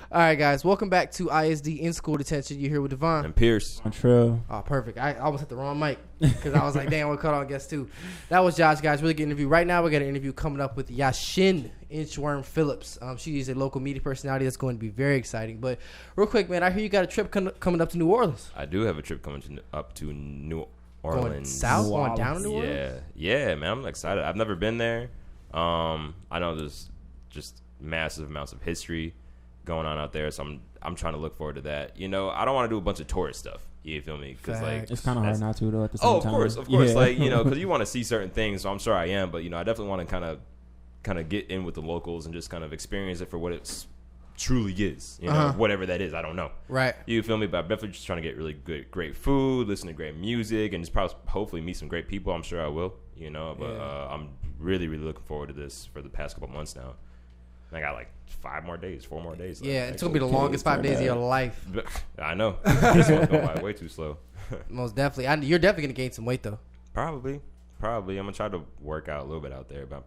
All right, guys. Welcome back to ISD In School Detention. You're here with Devonn. And Pierce. Vontrell. Oh, perfect. I almost hit the wrong mic because I was like, damn, we'll cut on guest two. That was Josh, guys. Really good interview. Right now, we got an interview coming up with Yashin, Inchworm Phillips. She's a local media personality that's going to be very exciting. But real quick, man, I hear you got a trip coming up to New Orleans. I do have a trip coming up to New Orleans. Going south, going down to New Orleans? Yeah, man. I'm excited. I've never been there. I know there's just massive amounts of history going on out there, so I'm trying to look forward to that. You know, I don't want to do a bunch of tourist stuff. You feel me? Because like it's kind of hard not to though at the same time. Of course, like you know, because you want to see certain things. So I'm sure I am, but you know, I definitely want to kind of get in with the locals and just kind of experience it for what it's truly is. You know, whatever that is, I don't know. Right? You feel me? But I'm definitely just trying to get really great food, listen to great music, and just probably hopefully meet some great people. I'm sure I will. You know, but I'm really looking forward to this for the past couple months now. I got like 4 more days. Yeah, it's going to be the longest 5 days of your life. I know. This one's going by way too slow. Most definitely. You're definitely going to gain some weight, though. Probably. I'm going to try to work out a little bit out there, but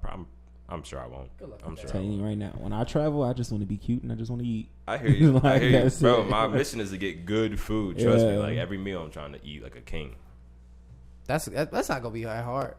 I'm sure I won't. I'm sure. I'm telling you right now, when I travel, I just want to be cute and I just want to eat. I hear you. Like, I hear you. Bro, it. my mission is to get good food. Trust me. Like every meal I'm trying to eat like a king. That's not going to be that hard.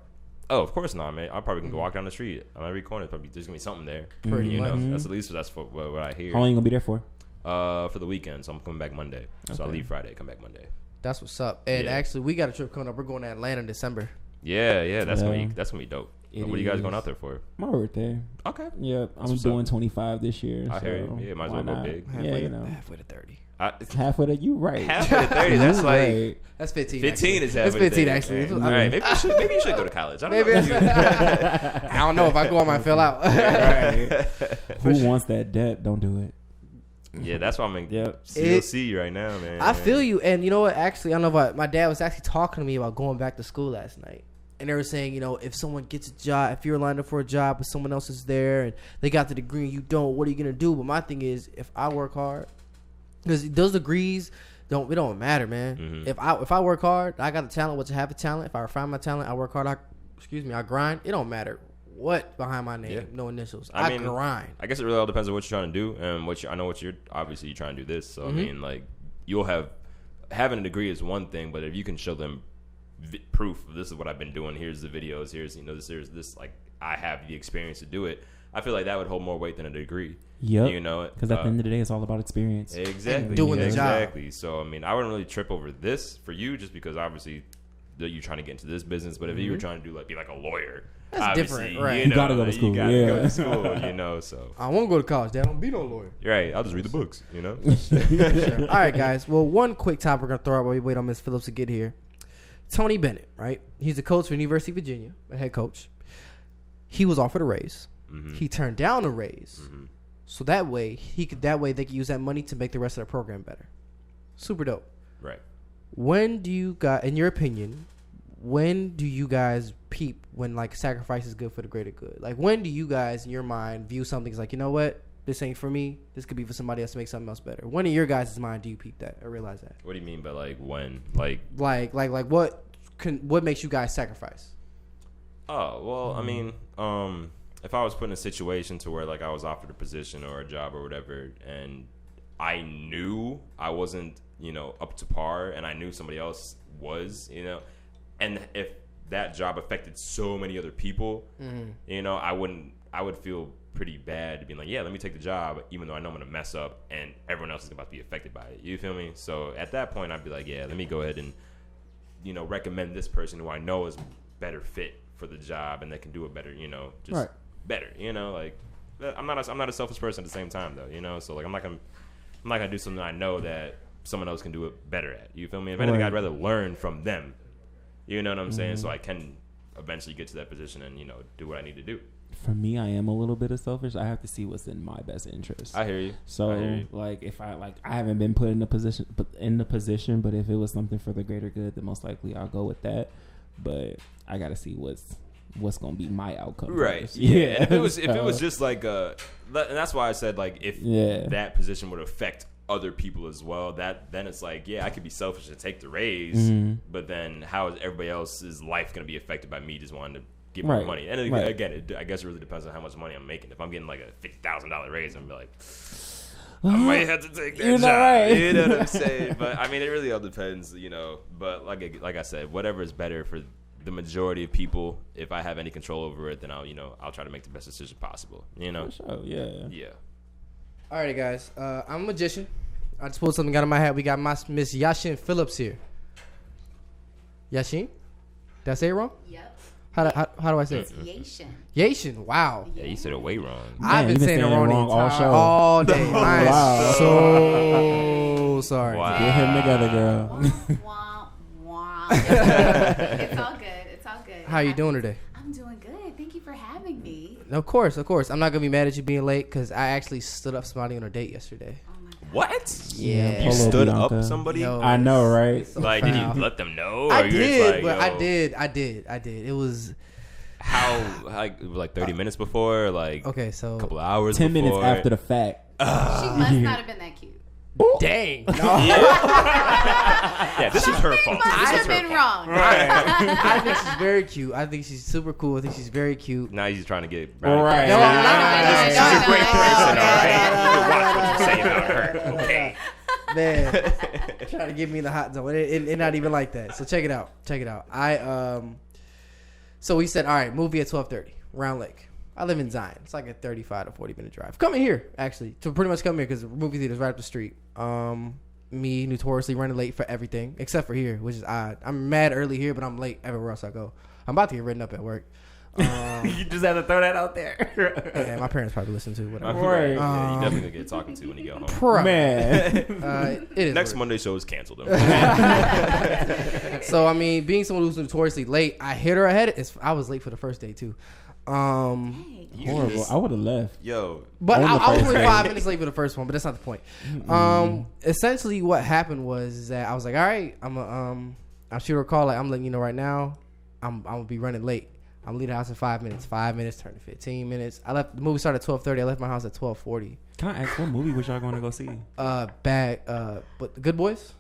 Oh, of course not, man. I probably can go walk down the street on every corner. Probably there's gonna be something there. Pretty you much. know, that's what I hear. How long you gonna be there for? For the weekend, so I'm coming back Monday. So I leave Friday, come back Monday. That's what's up. And actually, we got a trip coming up. We're going to Atlanta in December. Yeah, that's gonna be dope. What are you guys going out there for? My birthday. Okay. Yeah, I'm doing 25 this year. I hear you. Yeah, might as well go big. Halfway to 30. Halfway to you right. Halfway to 30. That's like right. That's 15. 15 is halfway. That's 15 to actually. All right, maybe you should go to college. I don't know. I don't know if I go on my fill out. Who wants that debt? Don't do it. Yeah, that's why I'm in COC right now, man. I feel you, and you know what? Actually, I don't know about my dad was actually talking to me about going back to school last night. And they were saying, you know, if someone gets a job, if you're lined up for a job but someone else is there and they got the degree and you don't, what are you going to do? But my thing is, if I work hard, because those degrees don't matter, man. Mm-hmm. If I work hard, I got the talent, which I have the talent. If I refine my talent, I work hard, I grind. It don't matter what behind my name, no initials. I mean, grind. I guess it really all depends on what you're trying to do and I know you're obviously trying to do this. So, I mean, like, you'll having a degree is one thing, but if you can show them proof of this is what I've been doing, here's the videos, here's this like I have the experience to do it, I feel like that would hold more weight than a degree. Yep. You know, because at the end of the day, it's all about experience. Exactly. Doing the job. Exactly. So I mean, I wouldn't really trip over this for you, just because obviously you're trying to get into this business. But if you were trying to do be like a lawyer, that's different, right? You gotta go to school. You gotta go to school. You know, so I won't go to college. Dad, I don't be no lawyer. You're right. I'll just read the books. You know. Sure. All right, guys. Well, one quick topic we're gonna throw out while we wait on Miss Phillips to get here. Tony Bennett, right? He's a coach for University of Virginia, a head coach. He was offered a raise. Mm-hmm. He turned down a raise. Mm-hmm. So that way they could use that money to make the rest of the program better. Super dope. Right. When do you guys, in your opinion, when do you guys peep when like sacrifice is good for the greater good? Like when do you guys in your mind view something as like, you know what? This ain't for me. This could be for somebody else to make something else better. When in your guys' mind do you peep that or realize that? What do you mean by like when? Like what makes you guys sacrifice? Oh, well, I mean, if I was put in a situation to where like I was offered a position or a job or whatever, and I knew I wasn't, you know, up to par, and I knew somebody else was, you know, and if that job affected so many other people, you know, I would feel pretty bad to be like, yeah, let me take the job, even though I know I'm going to mess up and everyone else is about to be affected by it. You feel me? So at that point, I'd be like, yeah, let me go ahead and, you know, recommend this person who I know is better fit for the job and that can do it better, you know, just better, you know, like I'm not a selfish person at the same time though, you know, so like I'm not gonna do something I know that someone else can do it better at. You feel me? If anything, I'd rather learn from them. You know what I'm saying? So I can eventually get to that position and, you know, do what I need to do. For me, I am a little bit of selfish. I have to see what's in my best interest. I hear you. So, like, if I haven't been put in the position, but if it was something for the greater good, then most likely I'll go with that. But I got to see what's going to be my outcome. Right. First. Yeah. If it was just like and that's why I said like if that position would affect other people as well, then it's like, yeah, I could be selfish and take the raise, but then how is everybody else's life going to be affected by me just wanting to get more money? And again, I guess it really depends on how much money I'm making. If I'm getting like a $50,000 raise, I'm like, I might have to take that job. Right. You know what I'm saying? But I mean, it really all depends, you know. But like I said, whatever is better for the majority of people. If I have any control over it, then I'll try to make the best decision possible. You know? For sure, yeah. Yeah. Alrighty, guys. I'm a magician. I just pulled something out of my hat. We got my Miss Yashin Phillips here. Yashin? Did I say it wrong? Yep. How do I say It's it? Yashin. Yashin. Wow. Yeah, you said it way wrong. I've been saying it wrong all show. all day. I am Wow. so sorry. Wow. Get him together, girl. Wah, wah. It's all good. It's all good. How you doing today? I'm doing good. Thank you for having me. Of course. I'm not going to be mad at you being late because I actually stood up somebody on a date yesterday. Oh my God. What? Yeah. You Polo stood Bianca. up somebody? Yo, I know, right? so Like, did you foul. let them know? Or I you just did, like, but yo, I did. It was... How, like 30 minutes before? Or like Okay, so... a couple of hours 10 before? minutes after the fact. She must not have been that cute. Dang. Yeah, this is her fault. Must This have is her been fault. wrong. I think she's very cute. I think she's super cool. I think she's very cute. Now he's trying to get Right. No, I'm not. She's a great person, no, all right? no, You can watch what you say about her, okay? Man, trying to get me in the hot zone. It not even like that. So check it out. So we said, all right, movie at 12:30, Round Lake. I live in Zion. It's like a 35 to 40 minute drive. Coming here, actually, to pretty much come here because the movie theater's right up the street. Me notoriously running late for everything except for here, which is odd. I'm mad early here, but I'm late everywhere else I go. I'm about to get written up at work. You just have to throw that out there. Yeah, my parents probably listen to whatever. Right. Yeah, you definitely gonna get talking to when you get home. Probably. Man. It is Next what it Monday show is canceled. So I mean, being someone who's notoriously late, I hit her ahead. I was late for the first day too. Hey. Horrible. I would have left. Yo, But On the I was first only day. 5 minutes late for the first one, but that's not the point. Essentially, what happened was that I was like, all right, I'll shoot her a call. Like, I'm letting you know right now, I'm gonna be running late. I'm leaving the house in 5 minutes. 5 minutes turned to 15 minutes. I left. The movie started at 12:30. I left my house at 12:40. Can I ask what movie was y'all going to go see? But Good Boys.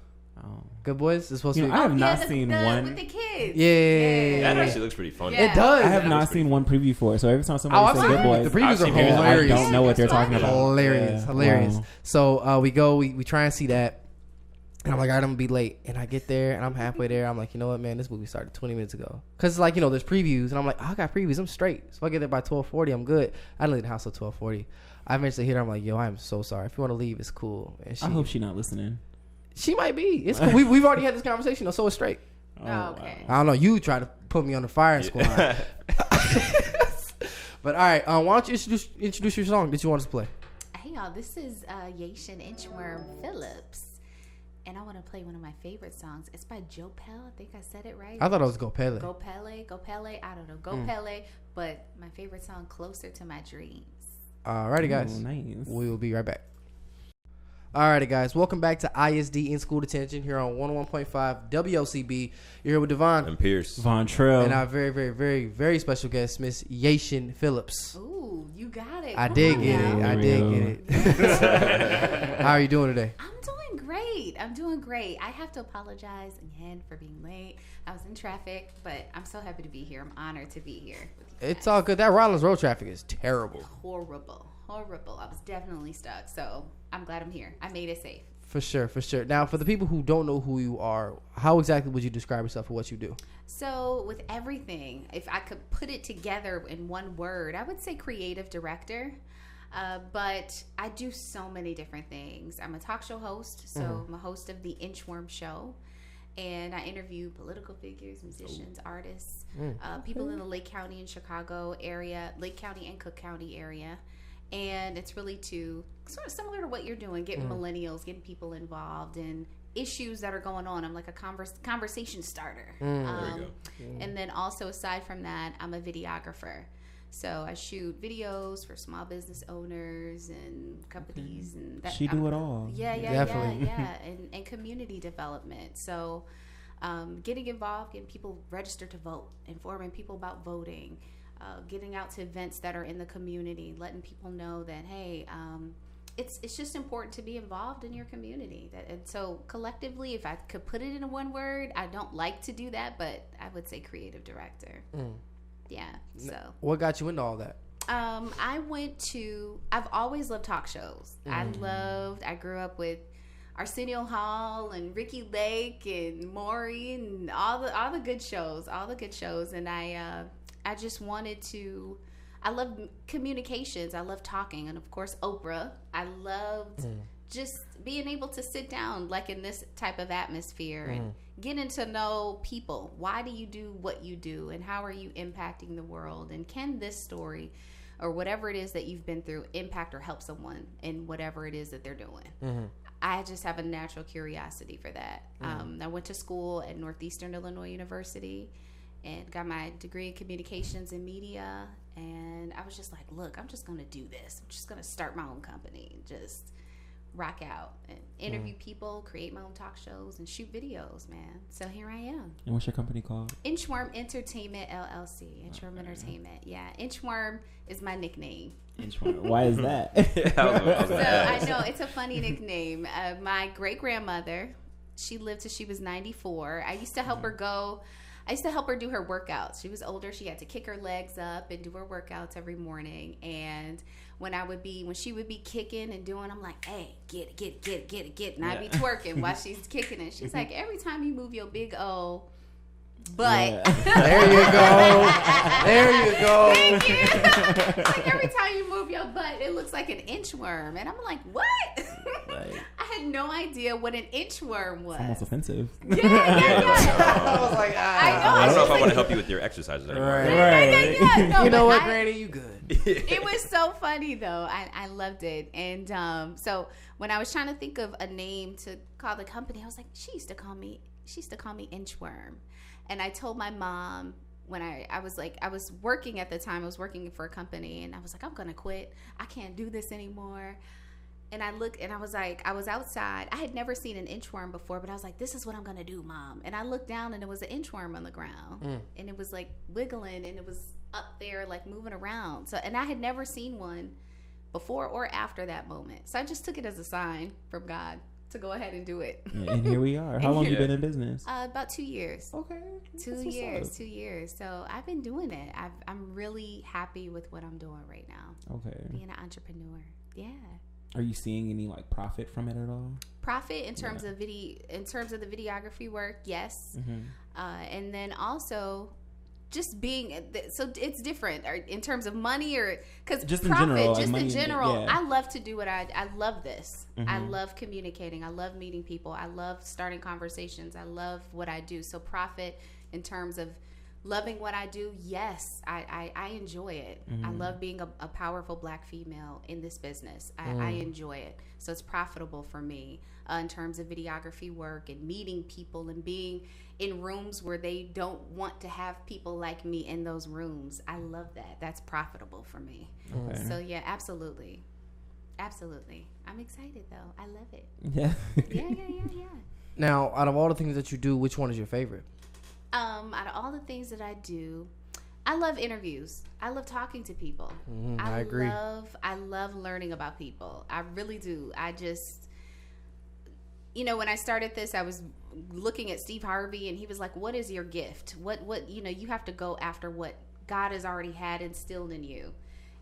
Oh. Good Boys is supposed You to know, be. I have not the, seen the, one. with the kids. Yeah. that actually looks pretty fun. Yeah. It does. I have not seen one preview for it, so every time Oh, somebody I've says seen Good Boys, the previews I've are seen it. hilarious. I don't know what they're talking about. Hilarious, Yeah. hilarious. Wow. So we go, we try and see that. And I'm like, all right, I'm going to be late. And I get there, and I'm halfway there. I'm like, you know what, man, this movie started 20 minutes ago. Because, like, you know, there's previews. And I'm like, I got previews. I'm straight. So if I get there by 12:40, I'm good. I didn't leave the house till 12:40. I eventually hit her. I'm like, yo, I'm so sorry. If you want to leave, it's cool. And I hope she's not listening. she might be. It's cool. We've already had this conversation, though, so it's straight. Oh, okay. I don't know. You try to put me on the firing squad. But, all right, why don't you introduce your song that you want us to play? Hey, y'all. This is Yashin Inchworm Phillips. And I want to play one of my favorite songs. It's by Joe Pell. I think I said it right. I thought it was Go Pele. Go Pele. I don't know. Go Pele. But my favorite song, Closer to My Dreams. Alrighty, guys. Oh, nice. We will be right back. Alrighty, guys. Welcome back to ISD In School Detention here on 101.5 WOCB. You're here with Devonn And Pierce. Vontrell. and our very, very, very, very special guest, Miss Yashin Phillips. Ooh, you got it. I Come did on get it. now. I did get it. How are you doing today? I'm doing great. I have to apologize again for being late. I was in traffic, but I'm so happy to be here. I'm honored to be here with you It's guys. all good. That Rollins Road traffic is terrible. Horrible. I was definitely stuck, so I'm glad I'm here. I made it safe. For sure, for sure. Now, for the people who don't know who you are, how exactly would you describe yourself for what you do? So with everything, if I could put it together in one word, I would say creative director. But I do so many different things. I'm a talk show host, so I'm a host of the Inchworm Show. And I interview political figures, musicians, artists, people in the Lake County and Chicago area, Lake County and Cook County area. And it's really to sort of similar to what you're doing, getting millennials, getting people involved in issues that are going on. I'm like a conversation starter. There you go. And then also aside from that, I'm a videographer. So I shoot videos for small business owners and companies, and that, She do it all. Yeah, Definitely. and community development. So getting involved, getting people registered to vote, informing people about voting, getting out to events that are in the community, letting people know that hey, it's just important to be involved in your community. And so collectively, if I could put it in one word, I don't like to do that, but I would say creative director. Yeah. So What got you into all that? I've always loved talk shows. I grew up with Arsenio Hall and Ricky Lake and Maury and all the good shows, and I just wanted to. I love communications. I love talking, and of course Oprah. I loved just being able to sit down like in this type of atmosphere and getting to know people. Why do you do what you do, and how are you impacting the world, and can this story or whatever it is that you've been through impact or help someone in whatever it is that they're doing. I just have a natural curiosity for that. I went to school at Northeastern Illinois University and got my degree in communications and media, and I was just like, look, I'm just going to do this. I'm just going to start my own company and just rock out and interview people, create my own talk shows, and shoot videos, man. So here I am. And what's your company called? Inchworm Entertainment LLC. Inchworm Entertainment. Yeah, Inchworm is my nickname. Inchworm. Why is that? I know it's a funny nickname. My great grandmother, she lived till she was 94. I used to help her do her workouts. She was older. She had to kick her legs up and do her workouts every morning. And when she would be kicking and doing, I'm like, hey, get it. And I'd be twerking while she's kicking it. She's like, every time you move your big O butt. There you go. Thank you. Like every time you move your butt, it looks like an inchworm. And I'm like, what? Right. I had no idea what an inchworm was. It's almost offensive. Yeah. I was like, I don't know if I want to help you with your exercises anymore. Right. Yeah. No, you know what, Granny? You good. It was so funny though. I loved it. And so when I was trying to think of a name to call the company, I was like, she used to call me Inchworm. And I told my mom when I was working at the time, I was working for a company, and I was like, I'm gonna quit. I can't do this anymore. And I looked, and I was like, I was outside. I had never seen an inchworm before, but I was like, this is what I'm gonna do, Mom. And I looked down, and it was an inchworm on the ground, and it was like wiggling, and it was up there like moving around. So, and I had never seen one before or after that moment. So I just took it as a sign from God to go ahead and do it. Yeah, and here we are. How long have you been in business? About 2 years. Okay. 2 years. So I've been doing it. I'm really happy with what I'm doing right now. Okay. Being an entrepreneur. Yeah. Are you seeing any like profit from it at all? Profit in terms of the videography work, yes. And then also just being, so it's different in terms of money, or because profit in general, I love to do what I love this. I love communicating. I love meeting people. I love starting conversations. I love what I do. So profit in terms of loving what I do, yes, I enjoy it. I love being a powerful Black female in this business. I enjoy it. So it's profitable for me in terms of videography work and meeting people and being in rooms where they don't want to have people like me in those rooms. I love that. That's profitable for me. Okay. So yeah, absolutely. I'm excited though. I love it. Yeah. Yeah. Now, out of all the things that you do, which one is your favorite? Out of all the things that I do, I love interviews. I love talking to people. I agree. I love learning about people. I really do. I just, when I started this, I was looking at Steve Harvey, and he was like, what is your gift? What you have to go after what God has already had instilled in you.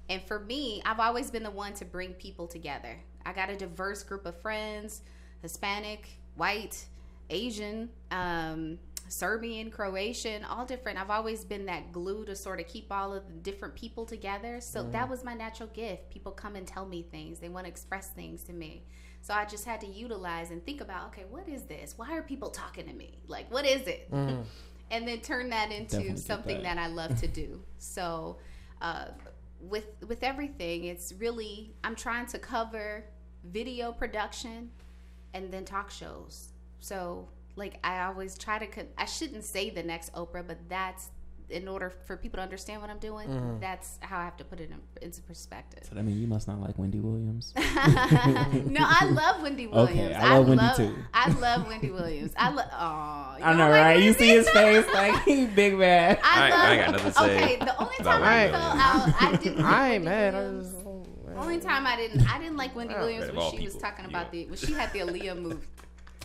And for me, I've always been the one to bring people together. I got a diverse group of friends, Hispanic, white, Asian, Serbian, Croatian, all different. I've always been that glue to sort of keep all of the different people together. So that was my natural gift. People come and tell me things. They want to express things to me. So I just had to utilize and think about, okay, what is this? Why are people talking to me? Like, what is it? And then turn that into something that I love to do. So with everything, it's really, I'm trying to cover video production and then talk shows. So like I always try to, I shouldn't say the next Oprah, but that's, in order for people to understand what I'm doing, that's how I have to put it into perspective. So I mean, you must not like Wendy Williams. No, I love Wendy Williams. Okay, I love Wendy too. I love Wendy Williams. I know, right? You see his face, like he's big man. I ain't got nothing to say. Okay, the only time I fell out, I didn't. I ain't mad. Only time I didn't like Wendy Williams when she was talking about when she had the Aaliyah move.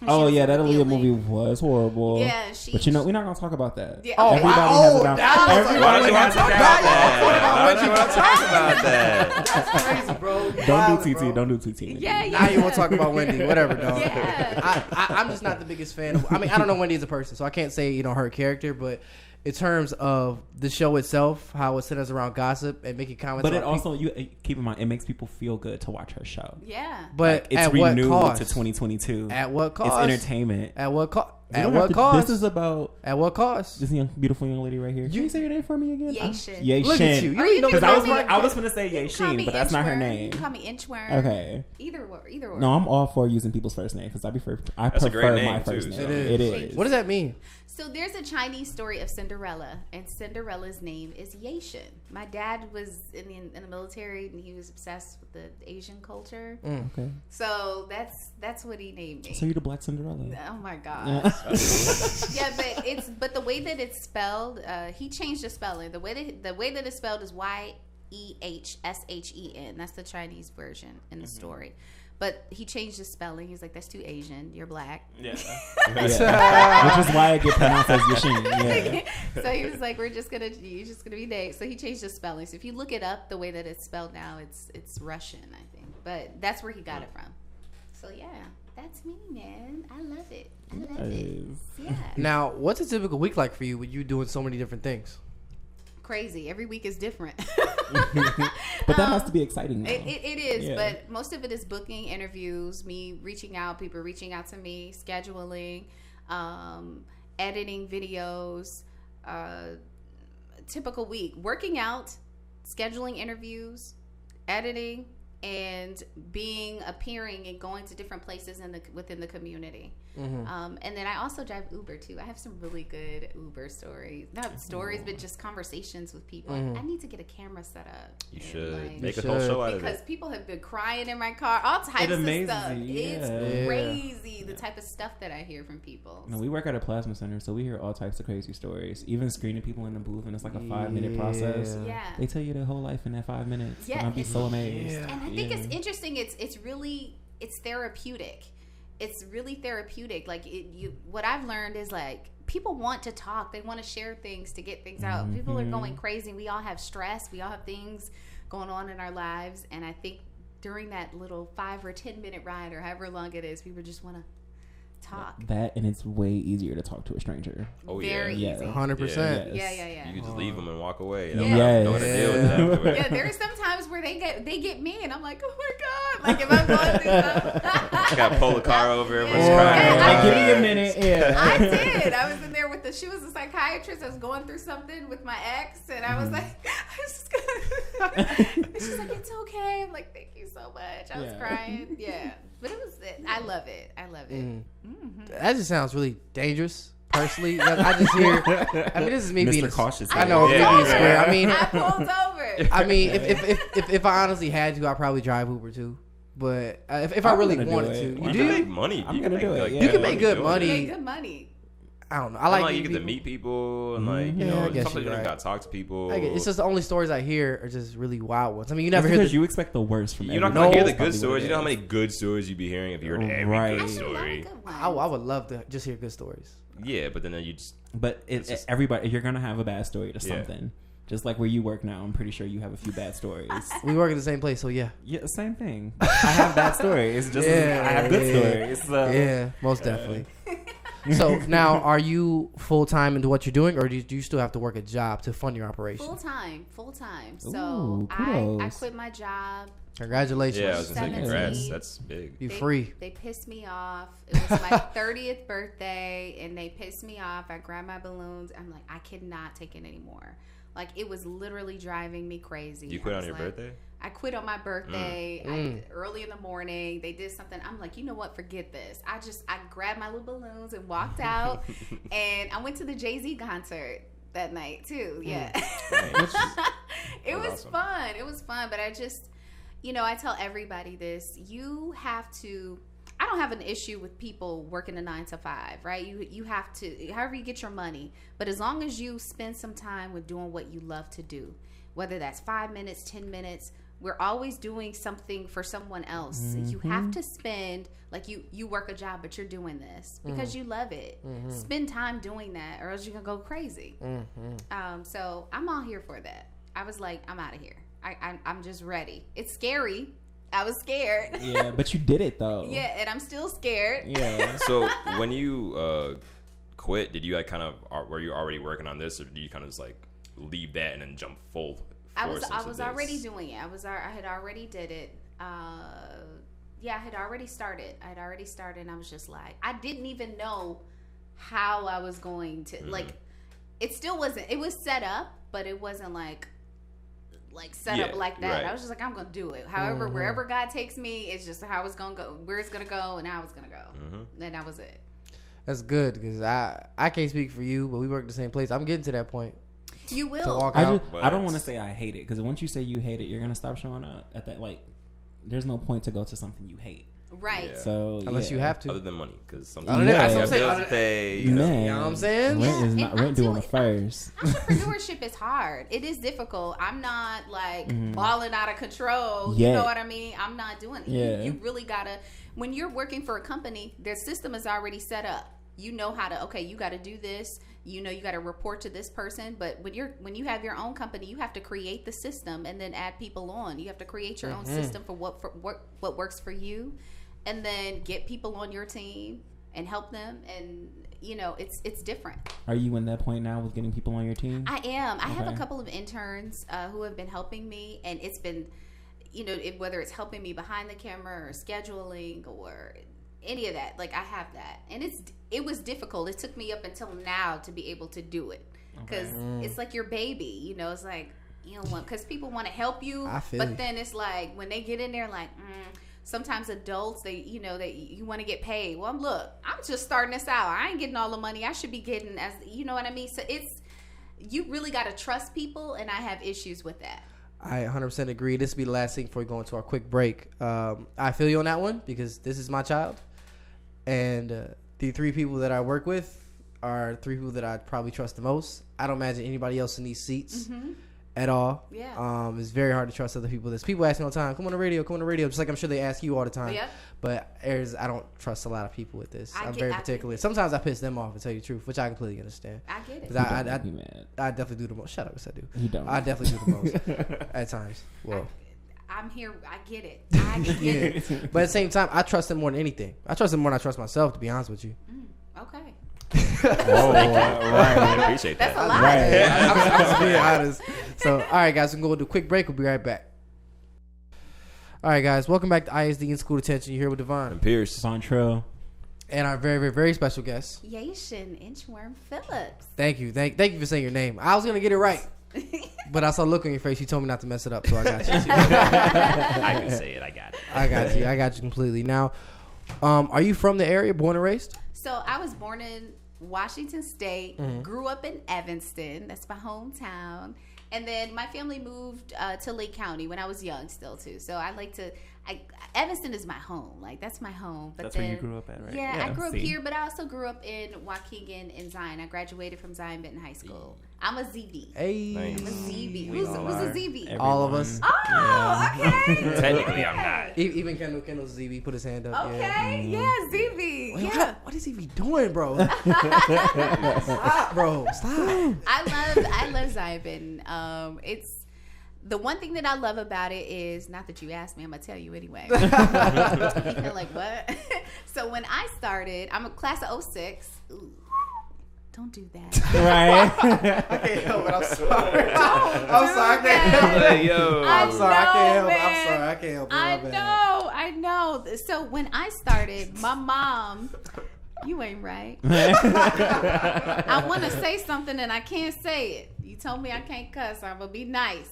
Oh was yeah, that Aaliyah revealing. movie was horrible. Yeah, but you know, we're not gonna talk about that. Yeah, Oh, okay. Everybody has it out. Why don't you want to talk about that? Why Why don't you want to talk about that? That's crazy, bro. Don't do TT. Don't do TT. Yeah, Now you want to talk about Wendy? Whatever, dog. Yeah. I'm just not the biggest fan of. I mean, I don't know Wendy as a person, so I can't say her character, but in terms of the show itself, how it centers around gossip and making comments. But it about also, you keep in mind, it makes people feel good to watch her show. Yeah. but It's at what renewed cost? to 2022. At what cost? It's entertainment. At what cost? You At don't what have to- cost? This is about At what cost? this beautiful young lady right here. Can you say your name for me again? Yashin. Yashin. Look at you. You Or ain't you know can the Because call name me- right? I was going to say Call me Yashin, but that's not her Inchworm. name. You can call me Inchworm. Okay. Either word. No, I'm all for using people's first name because I That's a great prefer name, my too, first so. name. It is. It is. What does that mean? So there's a Chinese story of Cinderella, and Cinderella's name is Yashin. My dad was in the military, and he was obsessed with the Asian culture. Okay. So that's what he named me. So you're the Black Cinderella. Oh my god. Yeah. Yeah, but the way that it's spelled, he changed the spelling. The way that it's spelled is YEHSHEN. That's the Chinese version in the story. But he changed the spelling. He's like, that's too Asian. You're black. Yeah. Which is why I get pronounced as Yashin. Yeah. So he was like, you're just gonna be Dave. So he changed the spelling. So if you look it up, the way that it's spelled now, it's Russian, I think. But that's where he got it from. So yeah, that's me, man. I love it. Yeah. Now, what's a typical week like for you with you doing so many different things? Crazy. Every week is different. But that has to be exciting, though. It is, Yeah. but most of it is booking interviews, me reaching out, people reaching out to me, scheduling, editing videos, typical week, working out, scheduling interviews, editing, and appearing and going to different places within the community. And then I also drive Uber too. I have some really good Uber stories. Not stories, but just conversations with people. I need to get a camera set up. You and, should like, make a whole show out of because it. people have been crying in my car, all types of amazes stuff. you, It's yeah. crazy the type of stuff that I hear from people. No, we work at a plasma center, so we hear all types of crazy stories. Even screening people in the booth, and it's like a 5-minute process. Yeah. They tell you their whole life in that 5 minutes. Yeah, And I'd be it's- so amazed. Yeah. And I think it's interesting. It's therapeutic. It's really therapeutic. Like what I've learned is like people want to talk. They want to share things to get things out. People are going crazy. We all have stress. We all have things going on in our lives. And I think during that little 5 or 10 minute ride or however long it is, people just want to talk. That, and it's way easier to talk to a stranger. Oh, Very yeah. easy. 100%. Yes. Yeah. You can just leave them and walk away. Yeah. Don't have to deal with that afterwards. Yeah, there's some times where they get me, and I'm like, oh my god! Like if I'm going through something, Got to pull the car over. Everyone's Yeah. crying. Yeah, Give me a minute. Yeah. I did. I was in there she was a psychiatrist. I was going through something with my ex, and I was like, I was just gonna. And she's like, it's okay. I'm like, thank you so much. I was crying. Yeah, but I love it. I love it. That just sounds really dangerous. Personally, I just hear. I mean, this is me Mr. being Cautious. I know, Yeah. me being square. I mean, I pulled over. I mean, if I honestly had to, I'd probably drive Uber too. But if I I'm really gonna do wanted it. to, You you can do. make money. I'm You gonna can do make, it, like, yeah. You can make good doing it. money. Make good money. I don't know. I And, like like you meeting get to people. meet people and like you Yeah, know I guess sometimes you you're don't right. got to talk to people. I get- It's just the only stories I hear are just really wild ones. I mean, you That's never hear because the, you expect the worst from You're not everyone. gonna hear the That's probably good what stories. it You know how is. many good stories you'd be hearing if you heard every Right. good I should love a story. good one. I would love to just hear good stories. Yeah, but then you just But It's just- everybody, you're gonna have a bad story to Yeah. something. Just like where you work now, I'm pretty sure you have a few bad stories. We work in the same place, so yeah. Yeah, same thing. I have bad stories. Just Yeah, I have good yeah. stories. So. Yeah, most definitely. So now, are you full time into what you're doing, or do you still have to work a job to fund your operation? Full time. So Ooh, I kudos. quit my job. Congratulations. yeah. I was gonna say 17. congrats. That's big. You free. They pissed me off. It was my 30th birthday, and they pissed me off. I grabbed my balloons. I'm like, I cannot take it anymore. Like, it was literally driving me crazy. You quit I on was your like, birthday? I quit on my birthday. Early in the morning. They did something. I'm like, you know what? Forget this. I grabbed my little balloons and walked out. And I went to the Jay-Z concert that night, too. Yeah. Nice. It was awesome. fun. It was fun. But I just, I tell everybody this. You have to. I don't have an issue with people working a 9 to 5, right? You have to, however you get your money. But as long as you spend some time with doing what you love to do, whether that's 5 minutes, 10 minutes, we're always doing something for someone else. Mm-hmm. You have to spend, like you work a job, but you're doing this because you love it. Spend time doing that, or else you're gonna go crazy. So I'm all here for that. I was like, I'm out of here. I'm just ready. It's scary. I was scared. Yeah, but you did it though. Yeah, and I'm still scared. Yeah. So when you quit, did you like kind of were you already working on this, or did you kind of just like leave that and then jump full? I was already doing it. I had already did it. Yeah, I had already started. And I was just like, I didn't even know how I was going to like. It still wasn't. It was set up, but it wasn't like set up like that. Right. I was just like, I'm gonna do it. However, wherever God takes me, it's just how it's gonna go, where it's gonna go, and how it's gonna go. And that was it. That's good because I can't speak for you, but we work the same place. I'm getting to that point. You will. To walk I out. don't want to say I hate it because once you say you hate it, you're gonna stop showing up at that. Like, there's no point to go to something you hate. Right. Yeah. So Unless you have to. Other than money, because Other sometimes than- you that's have what I'm bills to saying. pay. Man, You know what I'm saying? Rent is Yeah, not and rent due on the I'm first. Entrepreneurship is hard. It is difficult. I'm not like balling out of control. Yeah. You know what I mean? I'm not doing it. Yeah. You really gotta, when you're working for a company, their system is already set up. You know how to, okay, you got to do this. You know, you got to report to this person. But when you have your own company, you have to create the system and then add people on. You have to create your own system for what works for you, and then get people on your team and help them. And you know, it's different. Are you in that point now with getting people on your team? I am. I have a Okay. couple of interns who have been helping me, and it's been, you know, whether it's helping me behind the camera or scheduling or any of that. Like I have that, and it was difficult. It took me up until now to be able to do it because it's like your baby. You know, it's like you know, because people want to help you, but then it's like when they get in there, like. Sometimes adults, you want to get paid. Well, look, I'm just starting this out. I ain't getting all the money I should be getting, as you know what I mean. So you really got to trust people, and I have issues with that. I 100% agree. This will be the last thing before we go into our quick break. I feel you on that one because this is my child, and the three people that I work with are three people that I probably trust the most. I don't imagine anybody else in these seats. At all. Yeah. It's very hard to trust other people. People ask me all the time, come on the radio, just like I'm sure they ask you all the time. Yep. But I don't trust a lot of people with this. I'm very particular. Sometimes I piss them off, to tell you the truth, which I completely understand. I get it. 'Cause I definitely do the most. Shut up, yes I do. You don't. I definitely do the most at times. Well, I'm here. I get it. I get it. but at the same time, I trust them more than anything. I trust them more than I trust myself, to be honest with you. Okay. Oh, right. I appreciate that. That's a lot. Right. I'm just being honest. So, all right, guys, we're going to do a quick break. We'll be right back. All right, guys, welcome back to ISD in School Detention. You're here with Devonn And Pierce. Vontrell. and our very, very, very special guest. Yashin, Inchworm Phillips. Thank you. Thank you for saying your name. I was going to get it right, but I saw a look on your face. You told me not to mess it up, so I got you. I can say it. I got it. I got you completely. Now, are you from the area, born and raised? So I was born in Washington State, grew up in Evanston. That's my hometown. And then my family moved to Lake County when I was young still, too. So Evanston is my home. Like, that's my home. But That's where you grew up at, right? Yeah, I grew up here, but I also grew up in Waukegan and Zion. I graduated from Zion Benton High School. I'm a ZB. Hey. Nice. I'm a ZB. We Who's all a are. ZB? All of us. Oh, okay. Technically, I'm not. Even Kendall's ZB put his hand up. Okay, yeah, ZB. Wait, Yeah. what is he be doing, bro? Stop, bro. Stop. I love Zion Benton. It's the one thing that I love about it is, not that you asked me, I'm gonna tell you anyway. You're like, what? So when I started, I'm a class of 06. Ooh, don't do that. Right. I can't help it. I'm sorry. I'm sorry. I can't help it. Hey, yo. I'm sorry. I can't help it. I'm man. sorry. I can't help it. My bad. I know. So when I started, my mom, you ain't right. I want to say something and I can't say it. You told me I can't cuss. I'm gonna be nice.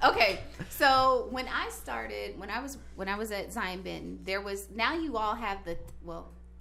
Okay, so when I started, when I was at Zion Benton, now you all have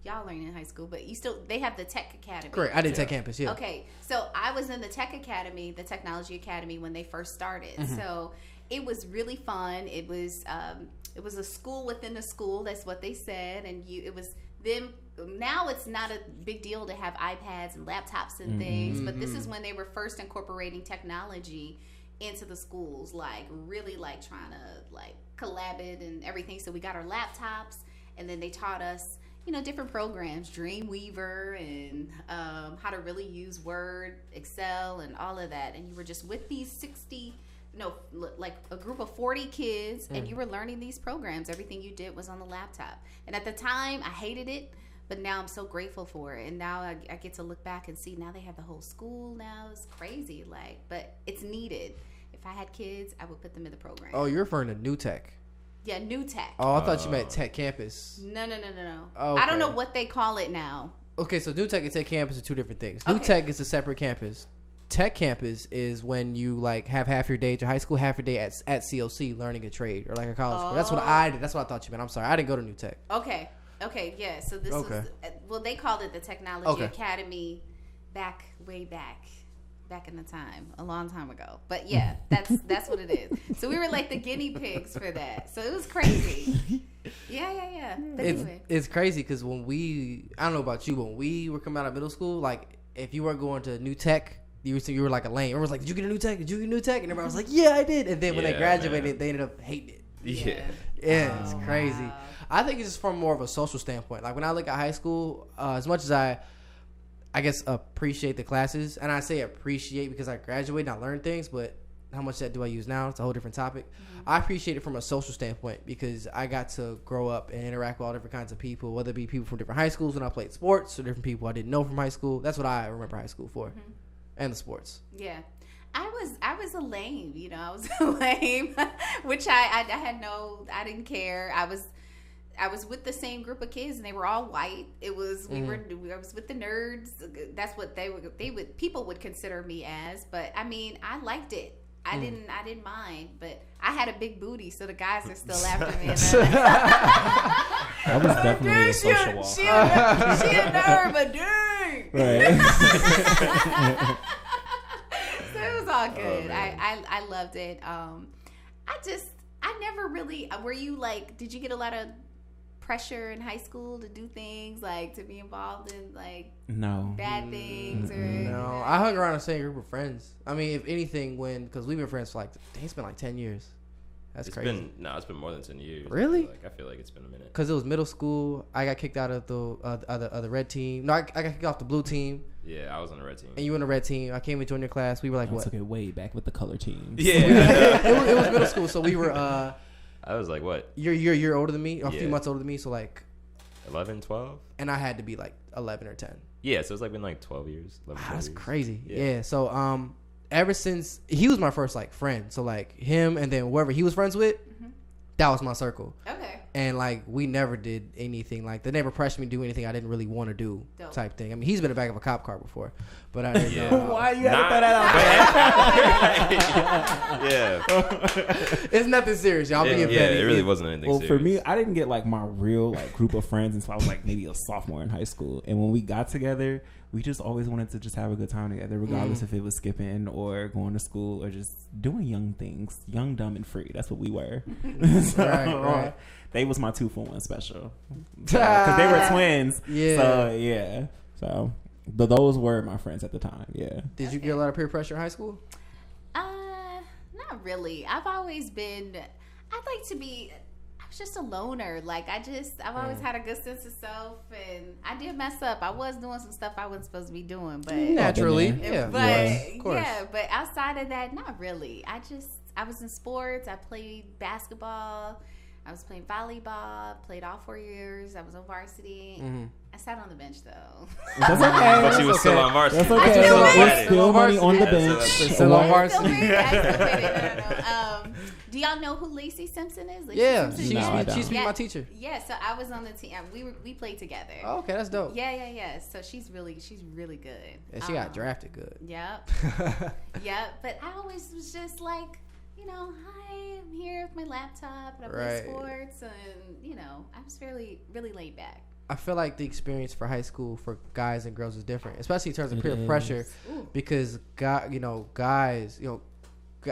y'all ain't in high school, but they have the Tech Academy. Correct. I did Tech Campus, yeah. Okay, so I was in the Tech Academy, the Technology Academy, when they first started. So it was really fun. It was a school within a school. That's what they said, and it was them. Now it's not a big deal to have iPads and laptops and things, but this is when they were first incorporating technology into the schools, like really like trying to like collab it and everything. So we got our laptops, and then they taught us, you know, different programs, Dreamweaver, and how to really use Word, Excel, and all of that. And you were just with these like a group of 40 kids, and you were learning these programs. Everything you did was on the laptop. And at the time, I hated it, but now I'm so grateful for it. And now I get to look back and see, now they have the whole school now. It's crazy, like, but it's needed. If I had kids, I would put them in the program. Oh, you're referring to New Tech. Yeah, New Tech. Oh, I thought you meant Tech Campus. No. Okay. I don't know what they call it now. Okay, so New Tech and Tech Campus are two different things. New Tech is a separate campus. Tech Campus is when you like have half your day at your high school, half your day at COC learning a trade or like a college school. That's what I did. That's what I thought you meant. I'm sorry, I didn't go to New Tech. Okay, yeah. So this was, well, they called it the Technology Academy way back in the time, a long time ago. But yeah, that's what it is. So we were like the guinea pigs for that. So it was crazy. Yeah. But anyway. It's crazy because when I don't know about you, but when we were coming out of middle school, like if you weren't going to New Tech, you were like a lame. Everyone was like, "Did you get a New Tech? Did you get a New Tech?" And everybody was like, "Yeah, I did." And then when they graduated, they ended up hating it. Yeah, it's crazy. Wow. I think it's just from more of a social standpoint. Like when I look at high school, as much as I guess appreciate the classes, and I say appreciate because I graduated and I learned things, but how much that do I use now? It's a whole different topic. I appreciate it from a social standpoint because I got to grow up and interact with all different kinds of people, whether it be people from different high schools when I played sports or different people I didn't know from high school. That's what I remember high school for. And the sports. Yeah. I was a lame, you know. I was a lame, which I didn't care. I was with the same group of kids, and they were all white. It was I was with the nerds. That's what people would consider me as. But I mean, I liked it. I didn't mind. But I had a big booty, so the guys are still after me. That was definitely a social walk. She a nerd, but dang. Right. So it was all good. I loved it. I never really. Were you like? Did you get a lot of pressure in high school to do things, like to be involved in like bad things? Or no, I hung around the same group of friends. I mean, if anything, because we've been friends for like it's been like 10 years. That's crazy. It's been more than 10 years. Really? I feel like it's been a minute. Because it was middle school. I got kicked out of the red team. No, I got kicked off the blue team. Yeah, I was on the red team. And you were on the red team. I came and joined your class. We were like, I took it way back with the color team. Yeah. it was middle school, so we were... I was like, what? You're a year older than me, or a few months older than me, so like... 11, 12? And I had to be like 11 or 10. Yeah, so it's like been like 12 years. 11, 12 that's years. Crazy. Yeah, so ever since... He was my first like friend, so like him and then whoever he was friends with, that was my circle. Okay. And like we never did anything like they never pressured me to do anything I didn't really want to do. Type thing. I mean, he's been in the back of a cop car before, but I didn't know. Why you had to throw that out? Yeah. It's nothing serious, y'all. Yeah, it really wasn't anything serious. Well, for me, I didn't get like my real like group of friends until I was like maybe a sophomore in high school. And when we got together, we just always wanted to just have a good time together, regardless if it was skipping or going to school or just doing young things, young, dumb, and free. That's what we were. So, right. They was my 2-for-1 special because they were twins. Yeah. So yeah. So those were my friends at the time. Yeah. Did you get a lot of peer pressure in high school? Not really. I've always been. I'd like to be. I was just a loner. Like I've always had a good sense of self, and I did mess up. I was doing some stuff I wasn't supposed to be doing, but naturally, of course. But outside of that, not really. I was in sports. I played basketball. I was playing volleyball. Played all 4 years. I was on varsity. I sat on the bench though. That's okay. But she was still on varsity. That's okay. Still money on the bench. Still on varsity. No. Do y'all know who Lacey Simpson is? She used to be my teacher. Yeah, so I was on the team. We played together. Oh, okay, that's dope. Yeah. So she's really good. And she got drafted good. Yep. Yep. But I always was just like, hi, I'm here with my laptop and I play sports, and I was really laid back. I feel like the experience for high school for guys and girls is different, especially in terms of peer pressure. Ooh. Because guys,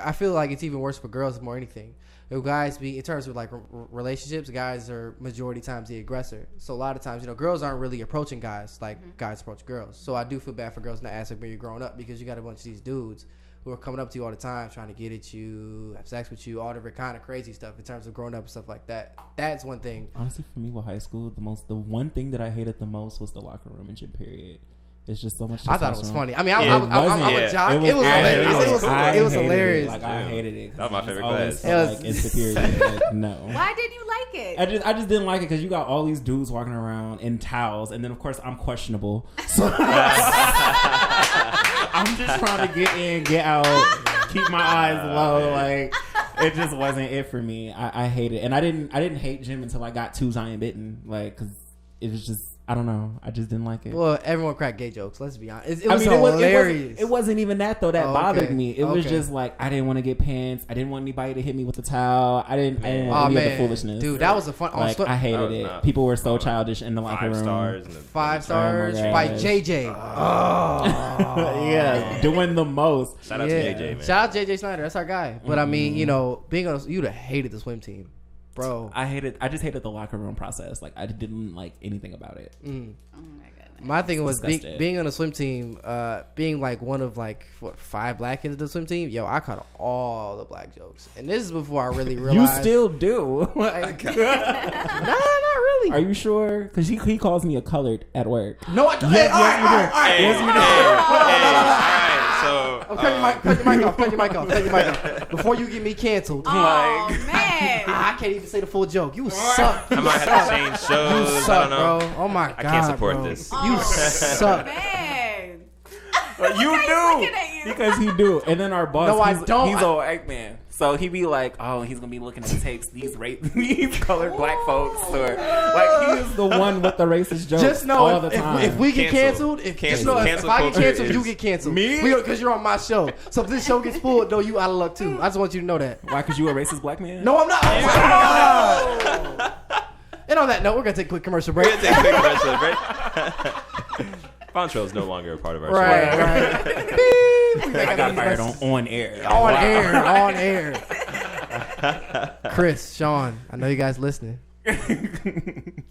I feel like it's even worse for girls more than anything. Guys in terms of like relationships, guys are majority times the aggressor. So a lot of times, girls aren't really approaching guys like guys approach girls. So I do feel bad for girls in that aspect when you're growing up because you got a bunch of these dudes who are coming up to you all the time, trying to get at you, have sex with you, all different kind of crazy stuff in terms of growing up and stuff like that. That's one thing. Honestly, for me with high school, the one thing that I hated the most was the locker room and gym period. It's just so much. I thought it was funny. I mean, Yeah, I'm a jock. It was hilarious. It was hilarious. Like, I hated it. That was my favorite class. It was like insecurity. Like, no. Why didn't you like it? I just didn't like it because you got all these dudes walking around in towels, and then of course I'm questionable. So I'm just trying to get in, get out, keep my eyes low. Like it just wasn't it for me. I hate it, and I didn't hate gym until I got to Zion Bitten. Like because it was just. I don't know. I just didn't like it. Well, everyone cracked gay jokes. Let's be honest. It was hilarious. It wasn't even that though. That bothered me. It was just like I didn't want to get pants. I didn't want anybody to hit me with a towel. I didn't want any of the foolishness. Dude, that was a fun. Like I hated it. People were so childish in the locker room. 5 stars by JJ. Yeah, doing the most. Shout out to JJ, man. Shout out JJ Snyder. That's our guy. But I mean, you know, being on, you'd have hated the swim team. Bro, I just hated the locker room process. Like I didn't like anything about it. Oh my goodness. My thing was being on a swim team, being like one of like 5 black kids in the swim team. Yo, I caught all the black jokes, and this is before I really realized. You still do? Like, nah, not really. Are you sure? Because he calls me a colored at work. No, I don't. Yes, you do. Cut your mic off. Before you get me canceled. Oh, man. I can't even say the full joke. You suck. I might have to change shows. You suck, I don't know. bro. Oh, my God, I can't support bro. this. You suck. Man. You do. Because he do. And then our boss, No, I don't. He's all white man. So he be like, oh, he's going to be looking at tapes, these colored black folks. Or, like, he is the one with the racist jokes Just know all the time. if we get canceled, if I get canceled, you get canceled. Me? Because you're on my show. So if this show gets pulled, no, you out of luck too. I just want you to know that. Why? Because you a racist black man? No, I'm not. And on that note, we're going to take a quick commercial break. Vontrell is no longer a part of our show. Right. I got fired on air. On air. Chris, Sean, I know you guys listening.